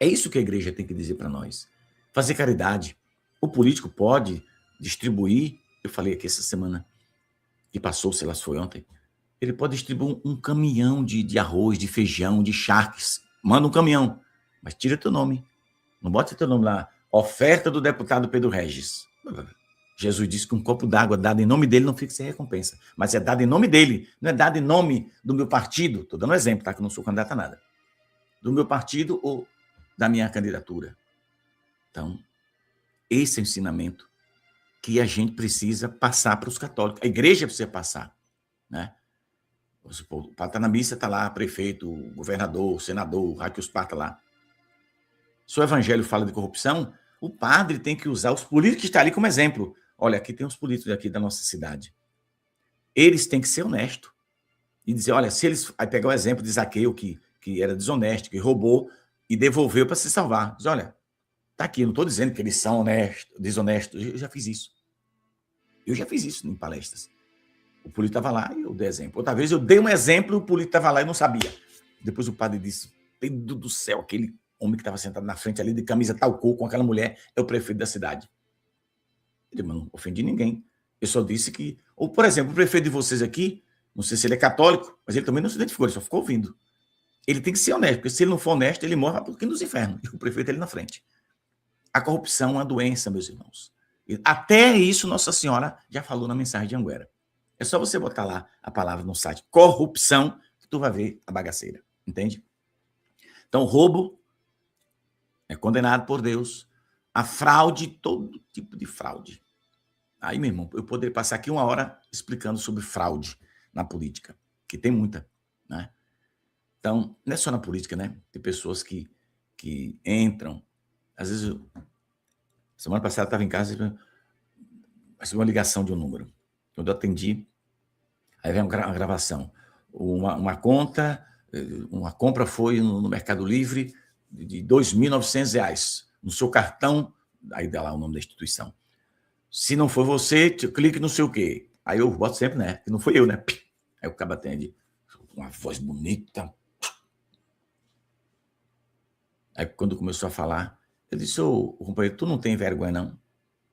É isso que a igreja tem que dizer para nós. Fazer caridade. O político pode distribuir, eu falei aqui essa semana, que passou, sei lá se foi ontem, ele pode distribuir um caminhão de arroz, de feijão, de charques. Manda um caminhão, mas tira teu nome. Não bota teu nome lá. Oferta do deputado Pedro Regis. Jesus disse que um copo d'água dado em nome dele não fica sem recompensa. Mas é dado em nome dele, não é dado em nome do meu partido. Estou dando um exemplo, tá? Que eu não sou candidato a nada. Do meu partido ou da minha candidatura. Então, esse é o ensinamento que a gente precisa passar para os católicos. A igreja precisa passar, né? O padre está na missa, está lá, prefeito, governador, senador, Raquel Spar está lá. Se o evangelho fala de corrupção, o padre tem que usar os políticos que estão ali como exemplo. Olha, aqui tem os políticos aqui da nossa cidade. Eles têm que ser honestos. E dizer, olha, se eles... Aí pegar o exemplo de Zaqueu, que era desonesto, que roubou e devolveu para se salvar. Diz, olha, tá aqui, não estou dizendo que eles são honestos, desonestos. Eu já fiz isso. Eu já fiz isso em palestras. O político estava lá e eu dei exemplo. Outra vez eu dei um exemplo e o político estava lá e não sabia. Depois o padre disse, Pedro do céu, aquele homem que estava sentado na frente ali de camisa tal cor com aquela mulher é o prefeito da cidade. Eu não ofendi ninguém. Eu só disse que... Ou, por exemplo, o prefeito de vocês aqui, não sei se ele é católico, mas ele também não se identificou, ele só ficou ouvindo. Ele tem que ser honesto, porque se ele não for honesto, ele morre para o inferno. E o prefeito é ali na frente. A corrupção é uma doença, meus irmãos. E até isso Nossa Senhora já falou na mensagem de Anguera. É só você botar lá a palavra no site, corrupção, que tu vai ver a bagaceira. Entende? Então, roubo é condenado por Deus. A fraude, todo tipo de fraude. Aí, meu irmão, eu poderia passar aqui 1 hora explicando sobre fraude na política, que tem muita, né? Então, não é só na política, né? Tem pessoas que entram. Às vezes, semana passada eu estava em casa e recebi uma ligação de um número. Quando eu atendi, aí vem uma gravação. Uma compra foi no Mercado Livre de R$ 2.900 no seu cartão, aí dá lá o nome da instituição. Se não for você, clique no sei o quê. Aí eu boto sempre, né? Que não foi eu, né? Aí o cara atende, uma voz bonita. Aí quando começou a falar, eu disse, ô companheiro, tu não tem vergonha, não?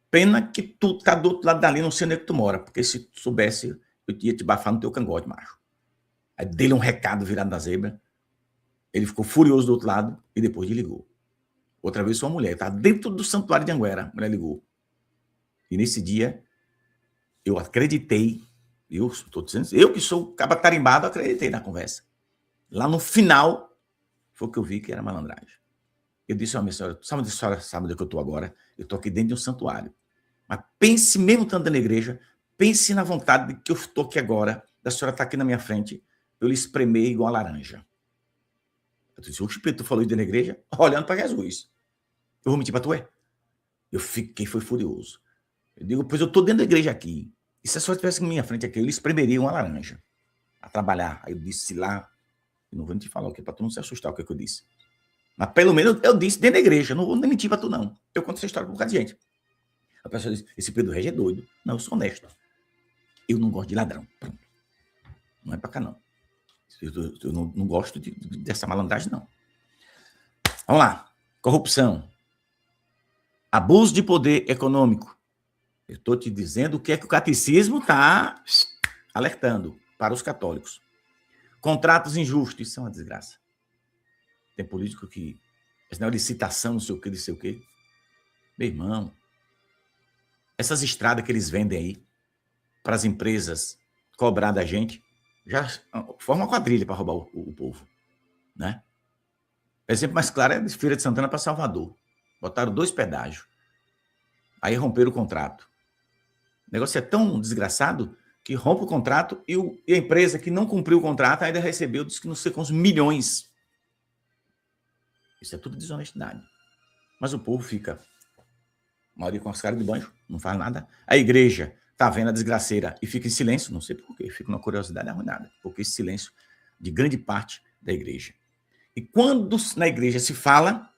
Pena que tu tá do outro lado dali, não sei onde é que tu mora, porque se tu soubesse, eu ia te bafar no teu cangote, macho. Aí dei-lhe um recado virado na zebra, ele ficou furioso do outro lado e depois desligou. Outra vez foi uma mulher, tá dentro do santuário de Anguera, a mulher ligou. E nesse dia, eu acreditei, eu estou dizendo, eu que sou caba tarimbado, acreditei na conversa. Lá no final, foi que eu vi que era malandragem. Eu disse, minha senhora, sabe onde eu estou agora? Eu estou aqui dentro de um santuário. Mas pense, mesmo estando na igreja, pense na vontade de que eu estou aqui agora, da senhora estar aqui na minha frente, eu lhe espremer igual a laranja. Eu disse, o Pedro, tu falou isso na igreja? Olhando para Jesus. Eu vou mentir para tu, é? Eu foi furioso. Eu digo, pois eu estou dentro da igreja aqui. E se a senhora estivesse na minha frente aqui, eu lhe espremeria uma laranja. A trabalhar. Aí eu disse lá, eu não vou te falar o que, para tu não se assustar o que eu disse. Mas pelo menos eu disse dentro da igreja, não vou nem mentir para tu, não. Eu conto essa história com um bocado de gente. A pessoa diz, esse Pedro Regis é doido. Não, eu sou honesto. Eu não gosto de ladrão. Pronto. Não é para cá, não. Eu não gosto dessa malandragem, não. Vamos lá. Corrupção. Abuso de poder econômico. Eu estou te dizendo o que é que o catecismo está alertando para os católicos. Contratos injustos. Isso é uma desgraça. Tem político que... Esse negócio de citação, não sei o quê. Meu irmão, essas estradas que eles vendem aí para as empresas cobrar da gente, já forma uma quadrilha para roubar o povo, né? O exemplo mais claro é de Feira de Santana para Salvador. Botaram 2 pedágios. Aí romperam o contrato. O negócio é tão desgraçado que rompe o contrato e a empresa que não cumpriu o contrato ainda recebeu, diz que não sei quantos milhões. Isso é tudo desonestidade. Mas o povo fica, a maioria com as caras de banjo, não faz nada. A igreja está vendo a desgraceira e fica em silêncio, não sei porquê, fica uma curiosidade arruinada, porque esse silêncio de grande parte da igreja. E quando na igreja se fala,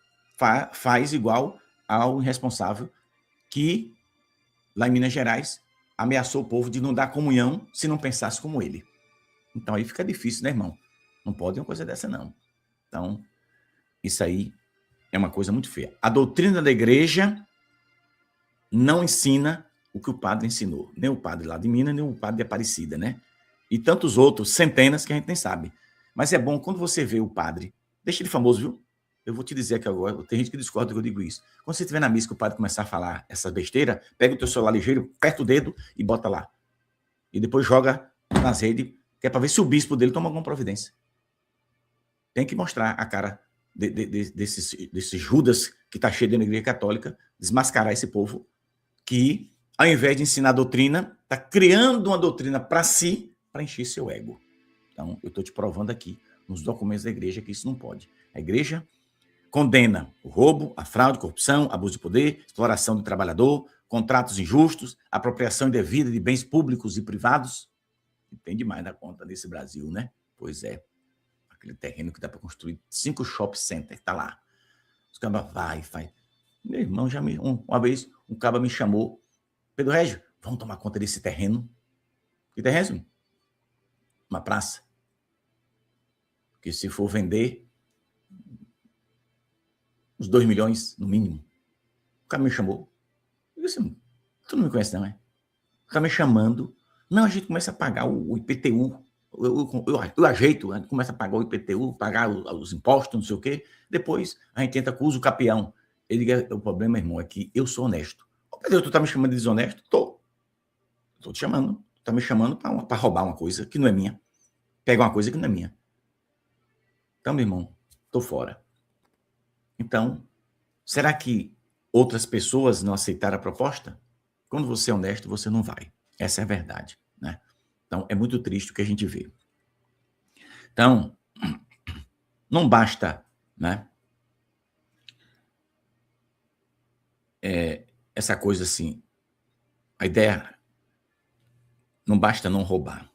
faz igual ao irresponsável que, lá em Minas Gerais, ameaçou o povo de não dar comunhão se não pensasse como ele. Então aí fica difícil, né, irmão? Não pode uma coisa dessa, não. Então, isso aí é uma coisa muito feia. A doutrina da igreja não ensina o que o padre ensinou. Nem o padre lá de Minas, nem o padre de Aparecida, né? E tantos outros, centenas, que a gente nem sabe. Mas é bom, quando você vê o padre, deixa ele famoso, viu? Eu vou te dizer aqui agora, tem gente que discorda que eu digo isso. Quando você estiver na missa que o padre começar a falar essa besteira, pega o teu celular ligeiro, aperta o dedo e bota lá. E depois joga nas redes, que é para ver se o bispo dele toma alguma providência. Tem que mostrar a cara desse Judas que está cheio dentro da igreja católica, desmascarar esse povo que ao invés de ensinar a doutrina, está criando uma doutrina para si, para encher seu ego. Então, eu estou te provando aqui, nos documentos da igreja, que isso não pode. A igreja condena o roubo, a fraude, corrupção, abuso de poder, exploração do trabalhador, contratos injustos, apropriação indevida de bens públicos e privados. E tem demais da conta nesse Brasil, né? Pois é. Aquele terreno que dá para construir 5 shopping centers, está lá. Os cabas vai, faz. Meu irmão já uma vez, um caba me chamou, Pedro Régio, vamos tomar conta desse terreno. Que terreno? Uma praça. Porque se for vender, uns 2 milhões, no mínimo. O cara me chamou. Eu disse, tu não me conhece não, é? O cara me chamando. Não, a gente começa a pagar o IPTU. Eu ajeito, a gente começa a pagar o IPTU, pagar os impostos, não sei o quê. Depois, a gente entra com o uso capião. Ele diz, o problema, irmão, é que eu sou honesto. Ô, Pedro, tu tá me chamando de desonesto? Tô te chamando. Tu tá me chamando para roubar uma coisa que não é minha. Pegar uma coisa que não é minha. Então, meu irmão, tô fora. Então, será que outras pessoas não aceitaram a proposta? Quando você é honesto, você não vai. Essa é a verdade, né? Então, é muito triste o que a gente vê. Então, não basta, né? Essa coisa assim, a ideia, não basta não roubar.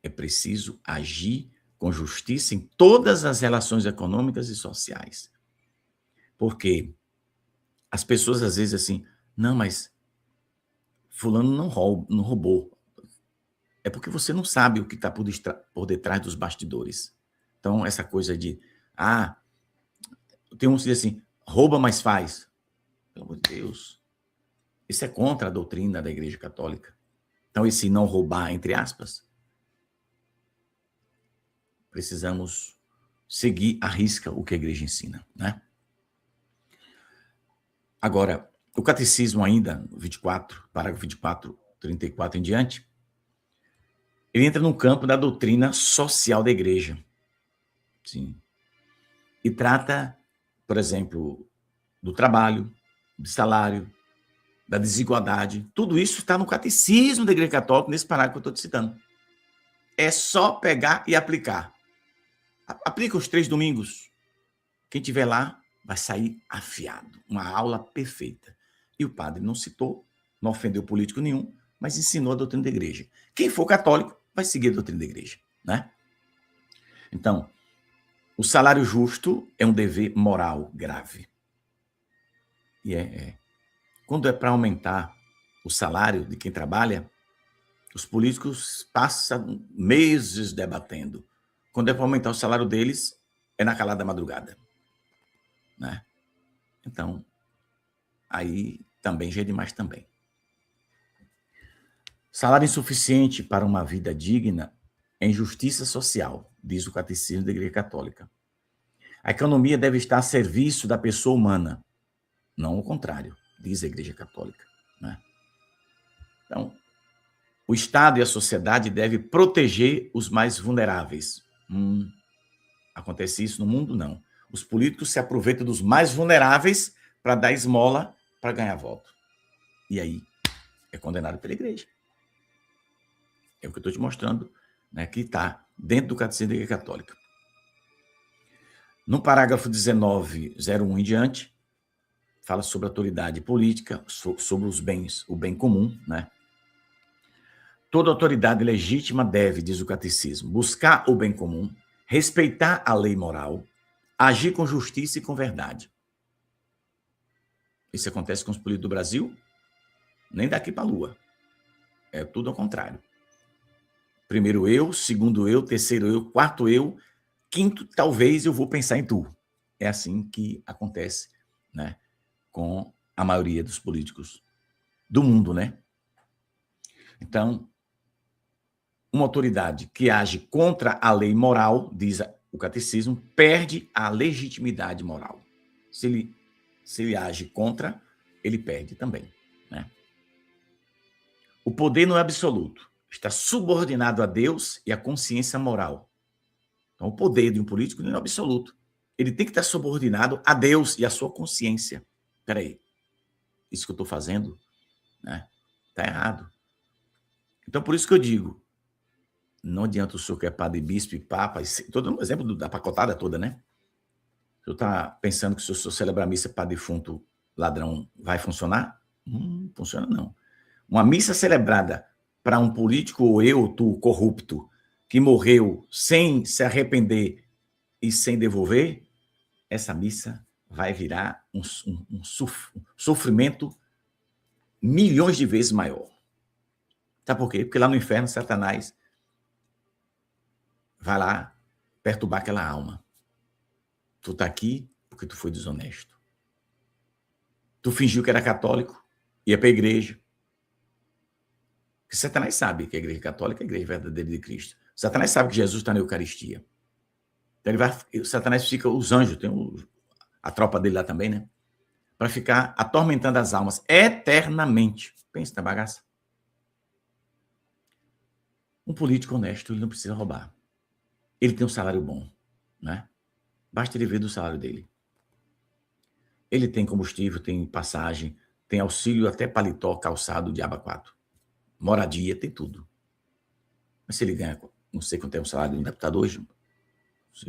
É preciso agir com justiça em todas as relações econômicas e sociais. Porque as pessoas, às vezes, assim, não, mas fulano não roubou. É porque você não sabe o que está por detrás dos bastidores. Então, essa coisa de, tem uns que dizem assim, rouba, mas faz. Pelo amor de Deus. Isso é contra a doutrina da Igreja Católica. Então, esse não roubar, entre aspas, precisamos seguir à risca o que a Igreja ensina, né? Agora, o Catecismo ainda, 24, parágrafo 24, 34 em diante, ele entra no campo da doutrina social da Igreja. Sim. E trata, por exemplo, do trabalho, do salário, da desigualdade. Tudo isso está no Catecismo da Igreja Católica, nesse parágrafo que eu estou te citando. É só pegar e aplicar. Aplica os 3 domingos. Quem tiver lá vai sair afiado. Uma aula perfeita. E o padre não citou, não ofendeu político nenhum, mas ensinou a doutrina da igreja. Quem for católico vai seguir a doutrina da igreja, né? Então, o salário justo é um dever moral grave. E quando é para aumentar o salário de quem trabalha, os políticos passam meses debatendo. Quando é para aumentar o salário deles, é na calada da madrugada, né? Então, aí também já é demais também. Salário insuficiente para uma vida digna é injustiça social, diz o Catecismo da Igreja Católica. A economia deve estar a serviço da pessoa humana, não o contrário, diz a Igreja Católica, né? Então, o Estado e a sociedade devem proteger os mais vulneráveis. Acontece isso no mundo? Não. Os políticos se aproveitam dos mais vulneráveis para dar esmola para ganhar voto. E aí é condenado pela igreja. É o que eu estou te mostrando, né, que está dentro do Catecismo da Igreja Católica. No parágrafo 1901 em diante, fala sobre a autoridade política, sobre os bens, o bem comum, né? Toda autoridade legítima deve, diz o Catecismo, buscar o bem comum, respeitar a lei moral, agir com justiça e com verdade. Isso acontece com os políticos do Brasil? Nem daqui para a Lua. É tudo ao contrário. Primeiro eu, segundo eu, terceiro eu, quarto eu, quinto talvez eu vou pensar em tu. É assim que acontece, né, com a maioria dos políticos do mundo, né? Então, uma autoridade que age contra a lei moral, diz o Catecismo, perde a legitimidade moral. Se ele age contra, ele perde também, né? O poder não é absoluto, está subordinado a Deus e à consciência moral. Então, o poder de um político não é absoluto. Ele tem que estar subordinado a Deus e à sua consciência. Espera aí, isso que eu estou fazendo, né, Está errado. Então, por isso que eu digo, não adianta o senhor que é padre, bispo e papa, todo um exemplo da pacotada toda, né? O senhor está pensando que se o senhor celebrar a missa padre defunto ladrão vai funcionar? Não funciona, não. Uma missa celebrada para um político ou eu, tu, corrupto, que morreu sem se arrepender e sem devolver, essa missa vai virar um sofrimento milhões de vezes maior. Sabe por quê? Porque lá no inferno, Satanás vai lá perturbar aquela alma. Tu tá aqui porque tu foi desonesto. Tu fingiu que era católico, ia para a igreja. Porque Satanás sabe que a igreja católica é a igreja verdadeira de Cristo. Satanás sabe que Jesus está na Eucaristia. Então Satanás fica, os anjos, tem a tropa dele lá também, né? Para ficar atormentando as almas eternamente. Pensa na bagaça. Um político honesto, ele não precisa roubar. Ele tem um salário bom, né? Basta ele ver do salário dele. Ele tem combustível, tem passagem, tem auxílio até paletó, calçado, diabo 4. Moradia, tem tudo. Mas se ele ganha, não sei quanto é o salário de um deputado hoje,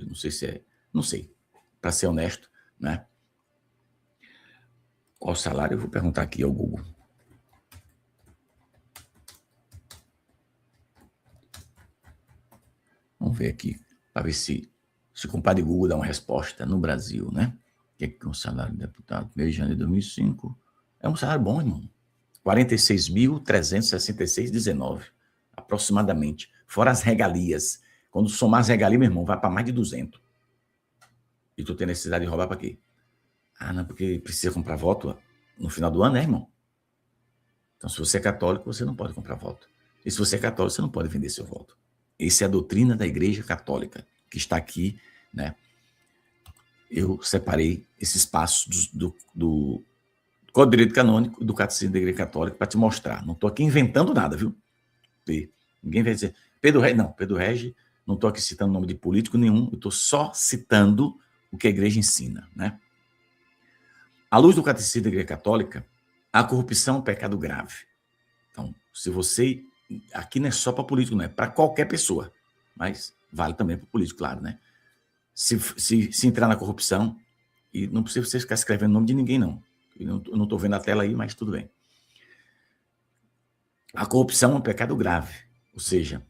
não sei se é, não sei, para ser honesto, né? Qual o salário? Eu vou perguntar aqui ao Google. Vamos ver aqui, para ver se o compadre Google dá uma resposta no Brasil, né? O que é um salário de deputado? 1 de janeiro de 2005. É um salário bom, irmão. 46.366,19, aproximadamente. Fora as regalias. Quando somar as regalias, meu irmão, vai para mais de 200. E tu tem necessidade de roubar para quê? Ah, não, porque precisa comprar voto no final do ano, né, irmão? Então, se você é católico, você não pode comprar voto. E se você é católico, você não pode vender seu voto. Essa é a doutrina da Igreja Católica, que está aqui, né? Eu separei esses passos do Código de Direito Canônico e do Catecismo da Igreja Católica para te mostrar. Não estou aqui inventando nada, viu? Ninguém vai dizer... Pedro Regi, não estou aqui citando o nome de político nenhum, eu estou só citando o que a Igreja ensina, né? À luz do Catecismo da Igreja Católica, a corrupção é um pecado grave. Então, se você... Aqui não é só para político, não é para qualquer pessoa, mas vale também para político, claro, né? Se entrar na corrupção, e não precisa você ficar escrevendo o nome de ninguém, não. Eu não estou vendo a tela aí, mas tudo bem. A corrupção é um pecado grave, ou seja,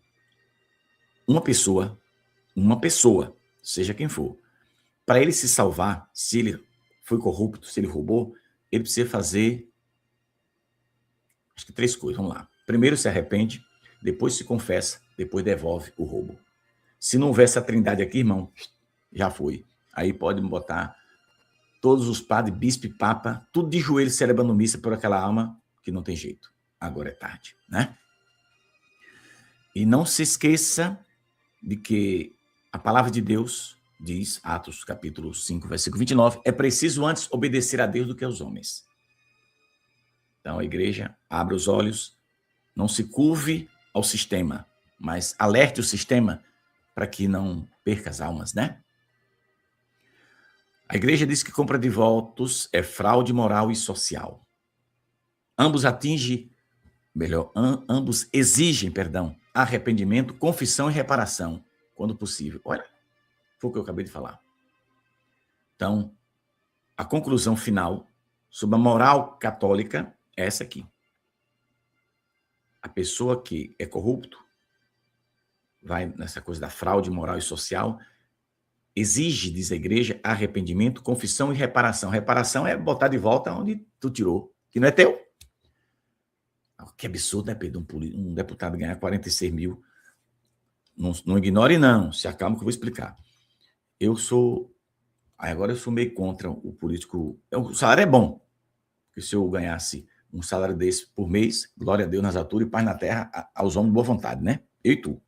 uma pessoa, seja quem for, para ele se salvar, se ele foi corrupto, se ele roubou, ele precisa fazer, acho que 3 coisas, vamos lá. Primeiro se arrepende, depois se confessa, depois devolve o roubo. Se não houver essa trindade aqui, irmão, já foi. Aí pode botar todos os padres, bispo e papa, tudo de joelho celebrando missa por aquela alma que não tem jeito. Agora é tarde, né? E não se esqueça de que a palavra de Deus diz, Atos capítulo 5, versículo 29, é preciso antes obedecer a Deus do que aos homens. Então a igreja abre os olhos, não se curve ao sistema, mas alerte o sistema para que não perca as almas, né? A igreja diz que compra de votos é fraude moral e social. Ambos exigem, arrependimento, confissão e reparação, quando possível. Olha, foi o que eu acabei de falar. Então, a conclusão final sobre a moral católica é essa aqui. A pessoa que é corrupto, vai nessa coisa da fraude moral e social, exige, diz a igreja, arrependimento, confissão e reparação. Reparação é botar de volta onde tu tirou, que não é teu. Que absurdo, né, Pedro? Um deputado ganhar 46 mil. Não ignore, não. Se acalma que eu vou explicar. Agora eu sou meio contra o político. O salário é bom. Porque se eu ganhasse um salário desse por mês, glória a Deus nas alturas e paz na terra aos homens de boa vontade, né? Eu e tu.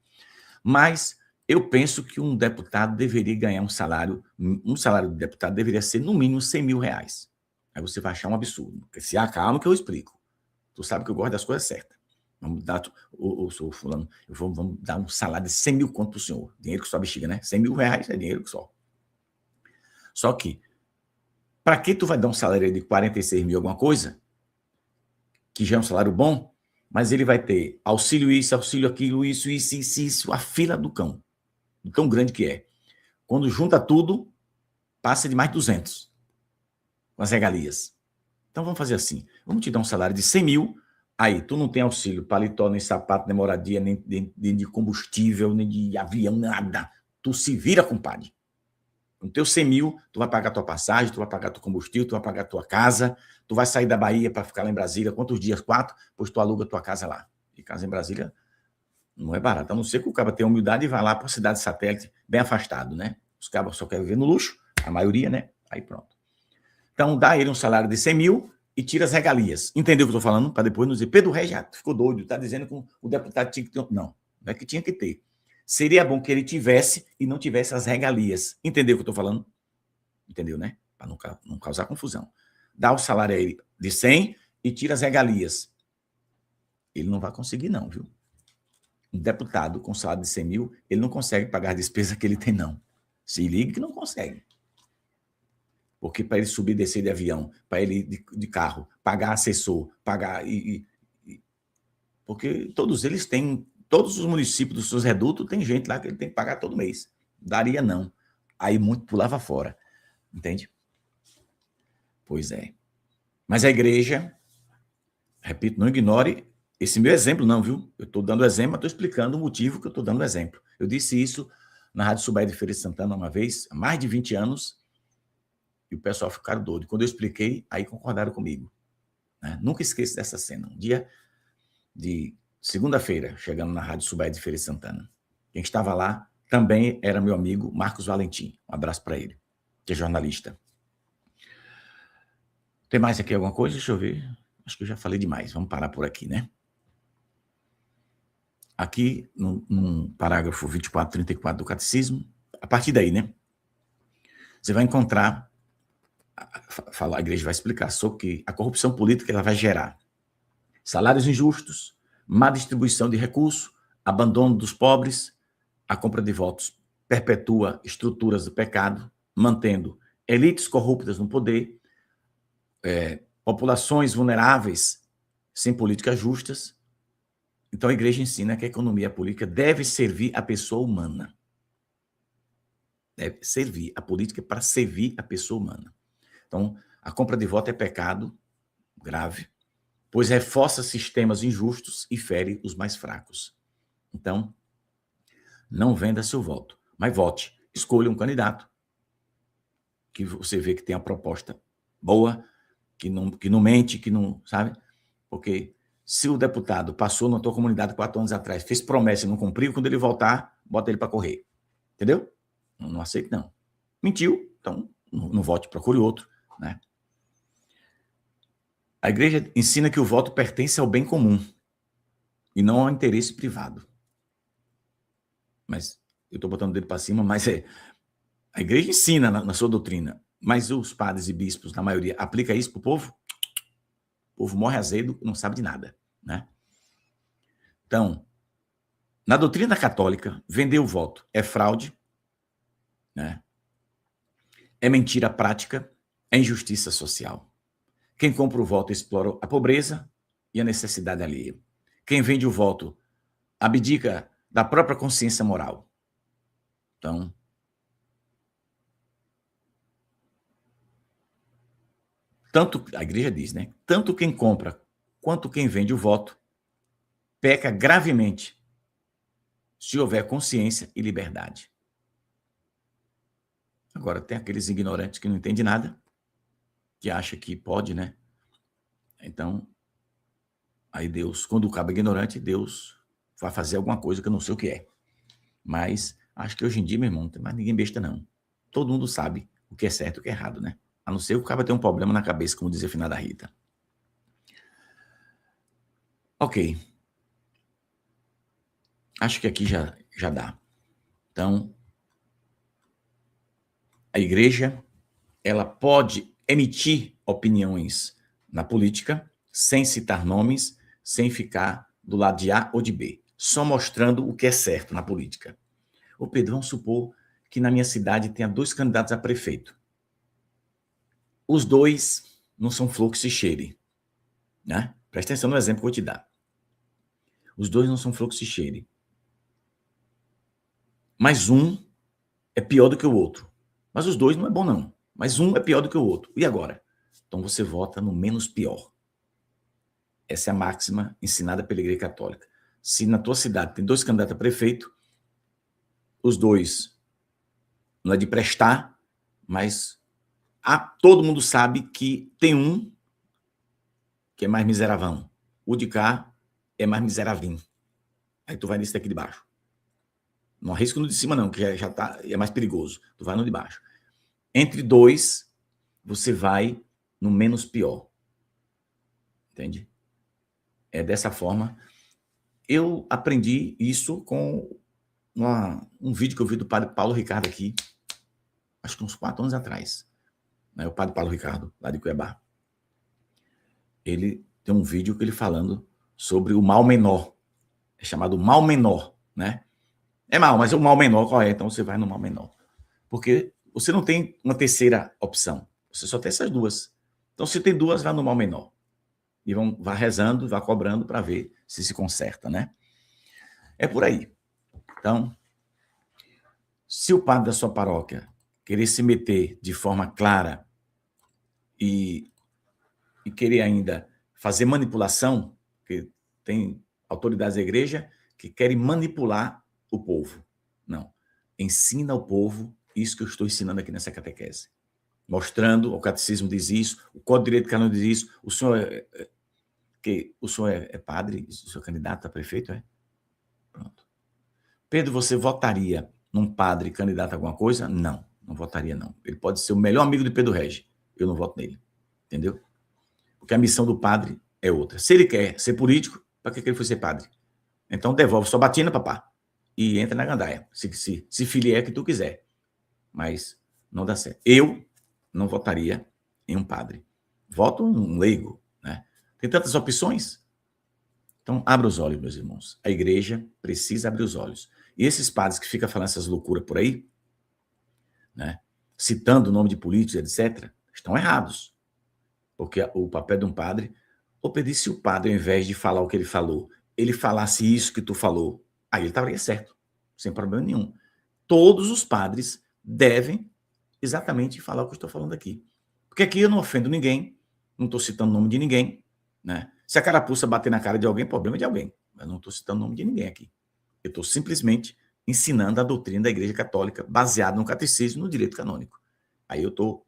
Mas eu penso que um deputado deveria ganhar um salário de deputado deveria ser no mínimo 100 mil reais. Aí você vai achar um absurdo. Porque se acalma que eu explico. Tu sabe que eu gosto das coisas certas. Vamos dar, eu sou fulano, vamos dar um salário de 100 mil conto para o senhor. Dinheiro que só bexiga, né? 100 mil reais é dinheiro que só. Só que, para que tu vai dar um salário de 46 mil alguma coisa, que já é um salário bom, Mas ele vai ter auxílio isso, auxílio aquilo, isso, a fila do cão. Do tão grande que é. Quando junta tudo, passa de mais de 200 com as regalias. Então vamos fazer assim, vamos te dar um salário de 100 mil, aí tu não tem auxílio, paletó, nem sapato, nem moradia, nem de combustível, nem de avião, nada. Tu se vira, compadre. Com teus 100 mil, tu vai pagar tua passagem, tu vai pagar teu combustível, tu vai pagar tua casa, tu vai sair da Bahia para ficar lá em Brasília, quantos dias? 4? Pois tu aluga tua casa lá. E casa em Brasília não é barato, a não ser que o cara tenha humildade e vá lá para a cidade satélite, bem afastado, né? Os cabas só querem viver no luxo, a maioria, né? Aí pronto. Então, dá ele um salário de 100 mil e tira as regalias. Entendeu o que eu estou falando? Para depois não dizer, Pedro Reis já ficou doido, está dizendo que o deputado tinha que ter... Não, não é que tinha que ter. Seria bom que ele tivesse e não tivesse as regalias. Entendeu o que eu estou falando? Entendeu, né? Para não causar confusão. Dá o salário a ele de 100 e tira as regalias. Ele não vai conseguir não, viu? Um deputado com salário de 100 mil, ele não consegue pagar a despesa que ele tem, não. Se liga que não consegue. Porque para ele subir e descer de avião, para ele ir de carro, pagar assessor, pagar... porque todos eles têm... Todos os municípios dos seus redutos tem gente lá que ele tem que pagar todo mês. Daria não. Aí muito pulava fora. Entende? Pois é. Mas a igreja, repito, não ignore esse meu exemplo, não, viu? Eu estou dando exemplo, mas estou explicando o motivo que eu estou dando exemplo. Eu disse isso na Rádio Subaí de Feira de Santana uma vez, há mais de 20 anos, e o pessoal ficaram doido. Quando eu expliquei, aí concordaram comigo. Né? Nunca esqueço dessa cena. Um dia de segunda-feira, chegando na Rádio Subaí de Feira de Santana. Quem estava lá também era meu amigo Marcos Valentim. Um abraço para ele, que é jornalista. Tem mais aqui alguma coisa? Deixa eu ver. Acho que eu já falei demais. Vamos parar por aqui, né? Aqui, no parágrafo 24, 34 do Catecismo, a partir daí, né? Você vai encontrar, a igreja vai explicar sobre que a corrupção política ela vai gerar salários injustos, má distribuição de recursos, abandono dos pobres, a compra de votos perpetua estruturas do pecado, mantendo elites corruptas no poder, populações vulneráveis sem políticas justas. Então, a igreja ensina que a economia política deve servir a pessoa humana. Deve servir. A política é para servir a pessoa humana. Então, a compra de voto é pecado grave, pois reforça sistemas injustos e fere os mais fracos. Então, não venda seu voto, mas vote. Escolha um candidato que você vê que tem uma proposta boa, que não mente, que não, sabe? Porque se o deputado passou na tua comunidade 4 anos atrás, fez promessa e não cumpriu, quando ele voltar, bota ele para correr. Entendeu? Não aceito, não. Mentiu, então não vote, procure outro, né? A igreja ensina que o voto pertence ao bem comum e não ao interesse privado. Mas eu estou botando o dedo para cima, mas a igreja ensina na sua doutrina, mas os padres e bispos, na maioria, aplica isso para o povo? O povo morre azedo e não sabe de nada, né? Então, na doutrina católica, vender o voto é fraude, né? É mentira prática, é injustiça social. Quem compra o voto explora a pobreza e a necessidade alheia. Quem vende o voto abdica da própria consciência moral. Então, tanto a igreja diz, né? Tanto quem compra quanto quem vende o voto peca gravemente se houver consciência e liberdade. Agora, tem aqueles ignorantes que não entendem nada, que acham que pode, né? Então, aí Deus, quando o cabo é ignorante, Deus vai fazer alguma coisa que eu não sei o que é. Mas acho que hoje em dia, meu irmão, não tem mais ninguém besta, não. Todo mundo sabe o que é certo e o que é errado, né? A não ser que o cabo tenha um problema na cabeça, como dizia a finada Rita. Ok. Acho que aqui já dá. Então, a igreja, ela pode emitir opiniões na política, sem citar nomes, sem ficar do lado de A ou de B, só mostrando o que é certo na política. Ô Pedro, vamos supor que na minha cidade tenha 2 candidatos a prefeito. Os 2 não são flor que se cheire, né? Presta atenção no exemplo que eu vou te dar. Os dois não são fluxicheire. Mas um é pior do que o outro. Mas os dois não é bom, não. Mas um é pior do que o outro. E agora? Então você vota no menos pior. Essa é a máxima ensinada pela Igreja Católica. Se na tua cidade tem 2 candidatos a prefeito, os dois não é de prestar, mas todo mundo sabe que tem um que é mais miseravão. O de cá é mais miseravim. Aí tu vai nesse daqui de baixo. Não arrisca no de cima, não, que já tá, é mais perigoso. Tu vai no de baixo. Entre 2, você vai no menos pior. Entende? É dessa forma. Eu aprendi isso com um vídeo que eu vi do padre Paulo Ricardo aqui, acho que uns 4 anos atrás. Né? O padre Paulo Ricardo, lá de Cuiabá. Ele tem um vídeo que ele falando sobre o mal menor. É chamado mal menor, né? É mal, mas o mal menor qual é? Então você vai no mal menor. Porque você não tem uma terceira opção. Você só tem essas duas. Então, se tem duas, vai no mal menor. E vá rezando, vá cobrando para ver se conserta, né? É por aí. Então, se o padre da sua paróquia querer se meter de forma clara e querer ainda fazer manipulação, porque tem autoridades da igreja que querem manipular o povo. Não. Ensina ao povo isso que eu estou ensinando aqui nessa catequese. Mostrando, o catecismo diz isso, o Código de Direito Canônico diz isso, o senhor é padre, o senhor é candidato a prefeito, é? Pronto. Pedro, você votaria num padre candidato a alguma coisa? Não, não votaria não. Ele pode ser o melhor amigo de Pedro Regi. Eu não voto nele. Entendeu? Porque a missão do padre é outra. Se ele quer ser político, para que ele foi ser padre? Então devolve sua batina, papá, e entra na gandaia. Se filiar que tu quiser. Mas não dá certo. Eu não votaria em um padre. Voto em um leigo, né? Tem tantas opções. Então, abra os olhos, meus irmãos. A igreja precisa abrir os olhos. E esses padres que ficam falando essas loucuras por aí, né, citando o nome de políticos, etc., estão errados. Porque o papel de um padre, ou pedir se o padre, ao invés de falar o que ele falou, ele falasse isso que tu falou, aí ele estaria certo, sem problema nenhum. Todos os padres devem exatamente falar o que eu estou falando aqui. Porque aqui eu não ofendo ninguém, não estou citando o nome de ninguém, né? Se a carapuça bater na cara de alguém, problema de alguém. Mas não estou citando o nome de ninguém aqui. Eu estou simplesmente ensinando a doutrina da Igreja Católica, baseada no catecismo e no direito canônico. Aí eu estou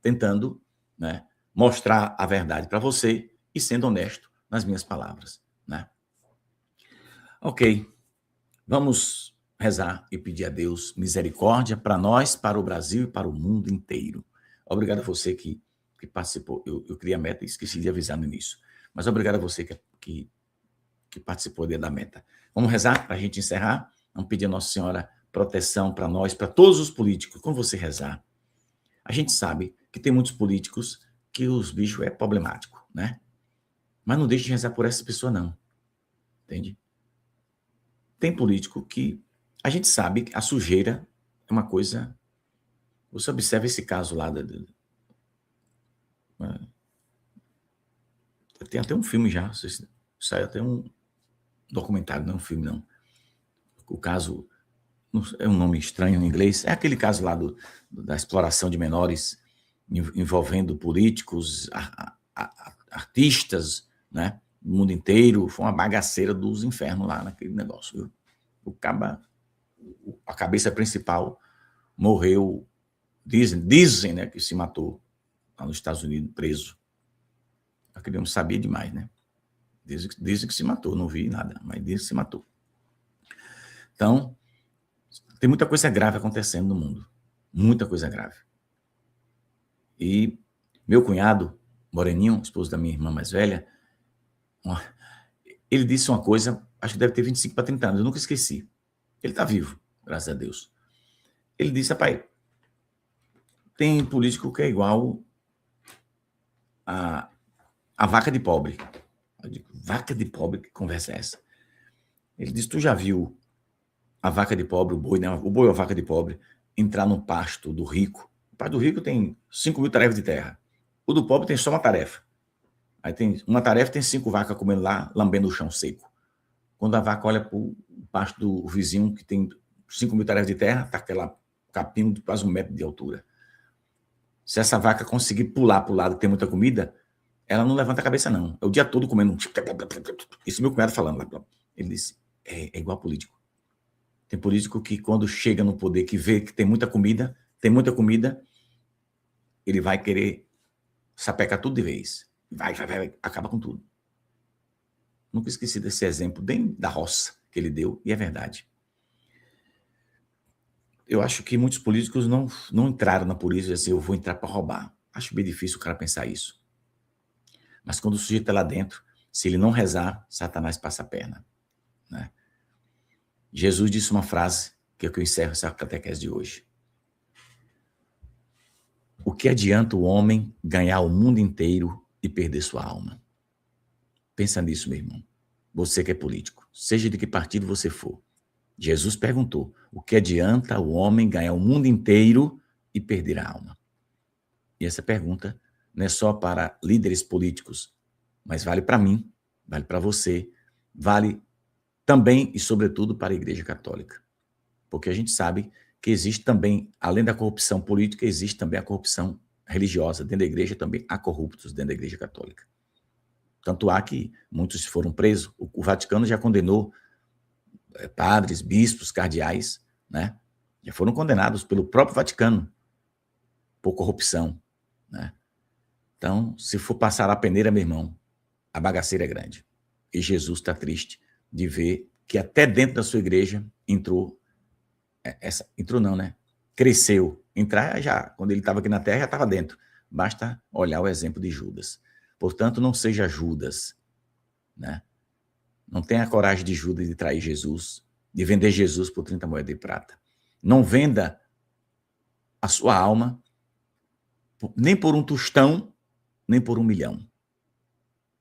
tentando, né, mostrar a verdade para você e sendo honesto nas minhas palavras, né? Ok, vamos rezar e pedir a Deus misericórdia para nós, para o Brasil e para o mundo inteiro. Obrigado a você que participou. Eu criei a meta e esqueci de avisar no início. Mas obrigado a você que participou da meta. Vamos rezar para a gente encerrar? Vamos pedir a Nossa Senhora proteção para nós, para todos os políticos. Quando você rezar, a gente sabe que tem muitos políticos que os bichos é problemático, né? Mas não deixe de rezar por essas pessoas, não. Entende? Tem político que a gente sabe que a sujeira é uma coisa... Você observa esse caso lá tem até um filme já, saiu até um documentário, não é um filme, não. O caso, é um nome estranho em inglês, é aquele caso lá da exploração de menores envolvendo políticos, artistas, né, do mundo inteiro. Foi uma bagaceira dos infernos lá naquele negócio, viu? A cabeça principal morreu, dizem, né, que se matou lá nos Estados Unidos, preso. Aquele não sabia demais, né? Dizem que se matou, não vi nada, mas dizem que se matou. Então, tem muita coisa grave acontecendo no mundo. Muita coisa grave. E meu cunhado, Moreninho, esposo da minha irmã mais velha, ele disse uma coisa, acho que deve ter 25 para 30 anos, eu nunca esqueci. Ele está vivo, graças a Deus. Ele disse, rapaz, tem político que é igual a vaca de pobre. Eu digo, vaca de pobre, que conversa é essa? Ele disse, tu já viu a vaca de pobre, o boi, né? O boi ou a vaca de pobre, entrar no pasto do rico? O pasto do rico tem 5 mil tarefas de terra. O do pobre tem só uma tarefa. Aí tem uma tarefa, tem 5 vacas comendo lá, lambendo o chão seco. Quando a vaca olha para o pasto do vizinho, que tem 5.000 tarefas de terra, está aquela capim de quase 1 metro de altura. Se essa vaca conseguir pular para o lado que tem muita comida, ela não levanta a cabeça, não. É o dia todo comendo. Isso meu cunhado falando. Ele disse, é igual político. Tem político que, quando chega no poder, que vê que tem muita comida, ele vai querer sapecar tudo de vez. Vai, acaba com tudo. Nunca esqueci desse exemplo, bem da roça que ele deu, e é verdade. Eu acho que muitos políticos não entraram na política e assim, eu vou entrar para roubar. Acho bem difícil o cara pensar isso. Mas quando o sujeito está lá dentro, se ele não rezar, Satanás passa a perna. Né? Jesus disse uma frase, que é que eu encerro essa catequese de hoje. O que adianta o homem ganhar o mundo inteiro e perder sua alma? Pensa nisso, meu irmão. Você que é político, seja de que partido você for. Jesus perguntou, o que adianta o homem ganhar o mundo inteiro e perder a alma? E essa pergunta não é só para líderes políticos, mas vale para mim, vale para você, vale também e sobretudo para a Igreja Católica. Porque a gente sabe que existe também, além da corrupção política, existe também a corrupção religiosa. Dentro da igreja também há corruptos dentro da Igreja Católica. Tanto há que muitos foram presos. O Vaticano já condenou padres, bispos, cardeais, né? Já foram condenados pelo próprio Vaticano por corrupção, né? Então, se for passar a peneira, meu irmão, a bagaceira é grande. E Jesus está triste de ver que até dentro da sua igreja entrou não, né? Cresceu. Entrar já, quando ele estava aqui na terra, já estava dentro. Basta olhar o exemplo de Judas. Portanto, não seja Judas, né? Não tenha a coragem de Judas de trair Jesus, de vender Jesus por 30 moedas de prata. Não venda a sua alma nem por um tostão, nem por 1 milhão.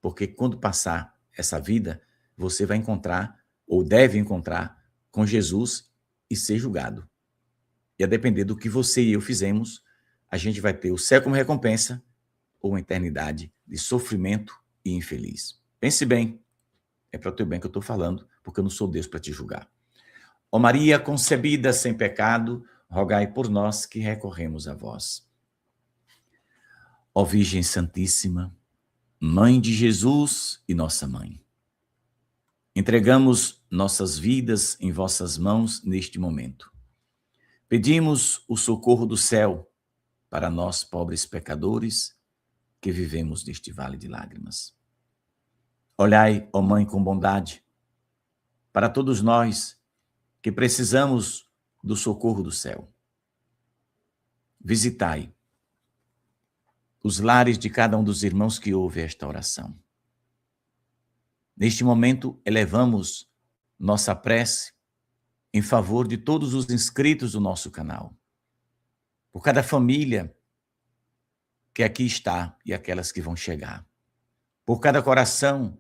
Porque quando passar essa vida, você vai encontrar, ou deve encontrar, com Jesus e ser julgado. E a depender do que você e eu fizemos, a gente vai ter o céu como recompensa ou uma eternidade de sofrimento e infeliz. Pense bem, é para o teu bem que eu estou falando, porque eu não sou Deus para te julgar. Ó Maria concebida sem pecado, rogai por nós que recorremos a vós. Ó Virgem Santíssima, Mãe de Jesus e nossa Mãe, entregamos nossas vidas em vossas mãos neste momento. Pedimos o socorro do céu para nós, pobres pecadores, que vivemos neste vale de lágrimas. Olhai, ó Mãe, com bondade, para todos nós que precisamos do socorro do céu. Visitai os lares de cada um dos irmãos que ouve esta oração. Neste momento, elevamos nossa prece em favor de todos os inscritos do nosso canal, por cada família que aqui está e aquelas que vão chegar, por cada coração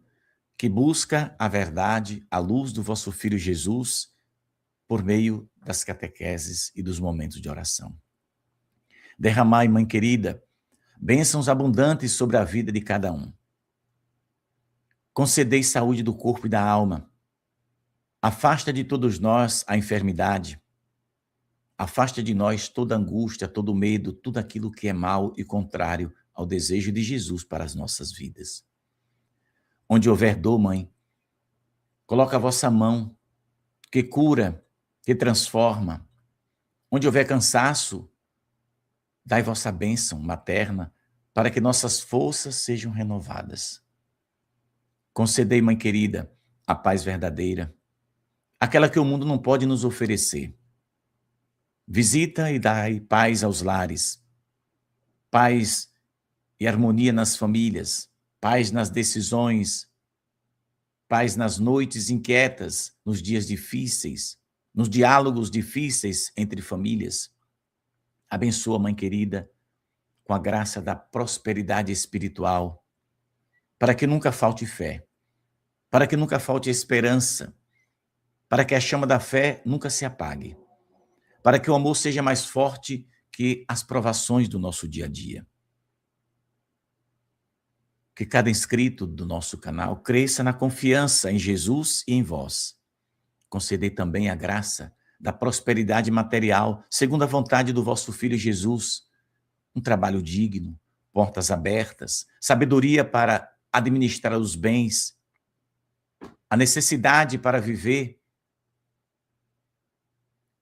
que busca a verdade, a luz do vosso Filho Jesus, por meio das catequeses e dos momentos de oração. Derramai, Mãe querida, bênçãos abundantes sobre a vida de cada um. Concedei saúde do corpo e da alma. Afasta de todos nós a enfermidade. Afasta de nós toda angústia, todo medo, tudo aquilo que é mal e contrário ao desejo de Jesus para as nossas vidas. Onde houver dor, Mãe, coloca a vossa mão, que cura, que transforma. Onde houver cansaço, dai vossa bênção materna, para que nossas forças sejam renovadas. Concedei, Mãe querida, a paz verdadeira, aquela que o mundo não pode nos oferecer. Visita e dai paz aos lares, paz e harmonia nas famílias, paz nas decisões, paz nas noites inquietas, nos dias difíceis, nos diálogos difíceis entre famílias. Abençoa, Mãe querida, com a graça da prosperidade espiritual, para que nunca falte fé, para que nunca falte esperança, para que a chama da fé nunca se apague, para que o amor seja mais forte que as provações do nosso dia a dia. Que cada inscrito do nosso canal cresça na confiança em Jesus e em vós. Concedei também a graça da prosperidade material, segundo a vontade do vosso Filho Jesus, um trabalho digno, portas abertas, sabedoria para administrar os bens, a necessidade para viver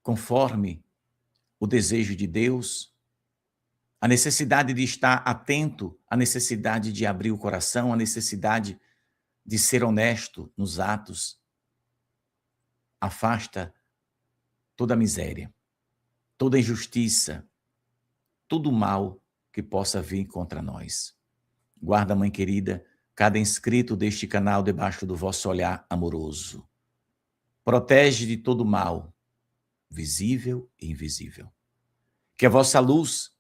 conforme o desejo de Deus, a necessidade de estar atento, a necessidade de abrir o coração, a necessidade de ser honesto nos atos. Afasta toda miséria, toda injustiça, todo mal que possa vir contra nós. Guarda, Mãe querida, cada inscrito deste canal debaixo do vosso olhar amoroso. Protege de todo mal, visível e invisível. Que a vossa luz,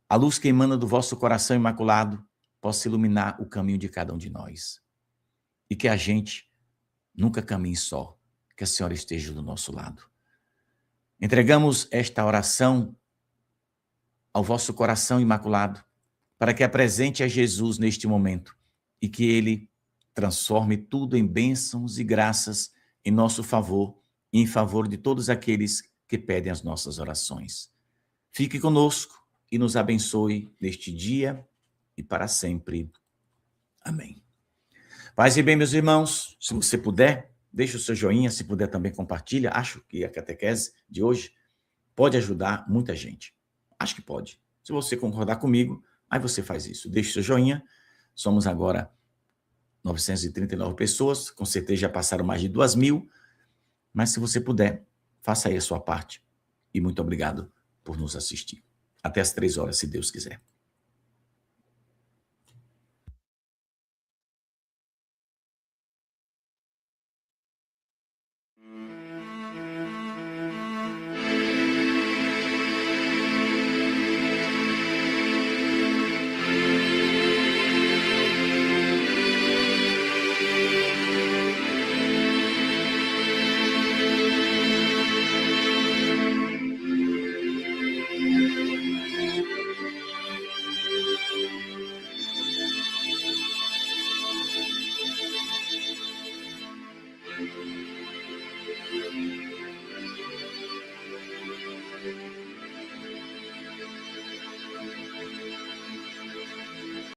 a luz que emana do vosso coração imaculado, possa iluminar o caminho de cada um de nós. E que a gente nunca caminhe só, que a Senhora esteja do nosso lado. Entregamos esta oração ao vosso coração imaculado, para que apresente a Jesus neste momento e que ele transforme tudo em bênçãos e graças em nosso favor e em favor de todos aqueles que pedem as nossas orações. Fique conosco e nos abençoe neste dia e para sempre. Amém. Paz e bem, meus irmãos, se você puder, deixe o seu joinha, se puder também compartilha. Acho que a catequese de hoje pode ajudar muita gente. Acho que pode. Se você concordar comigo, aí você faz isso. Deixe o seu joinha. Somos agora 939 pessoas, com certeza já passaram mais de 2.000, mas se você puder, faça aí a sua parte. E muito obrigado por nos assistir. Até às 3 horas, se Deus quiser.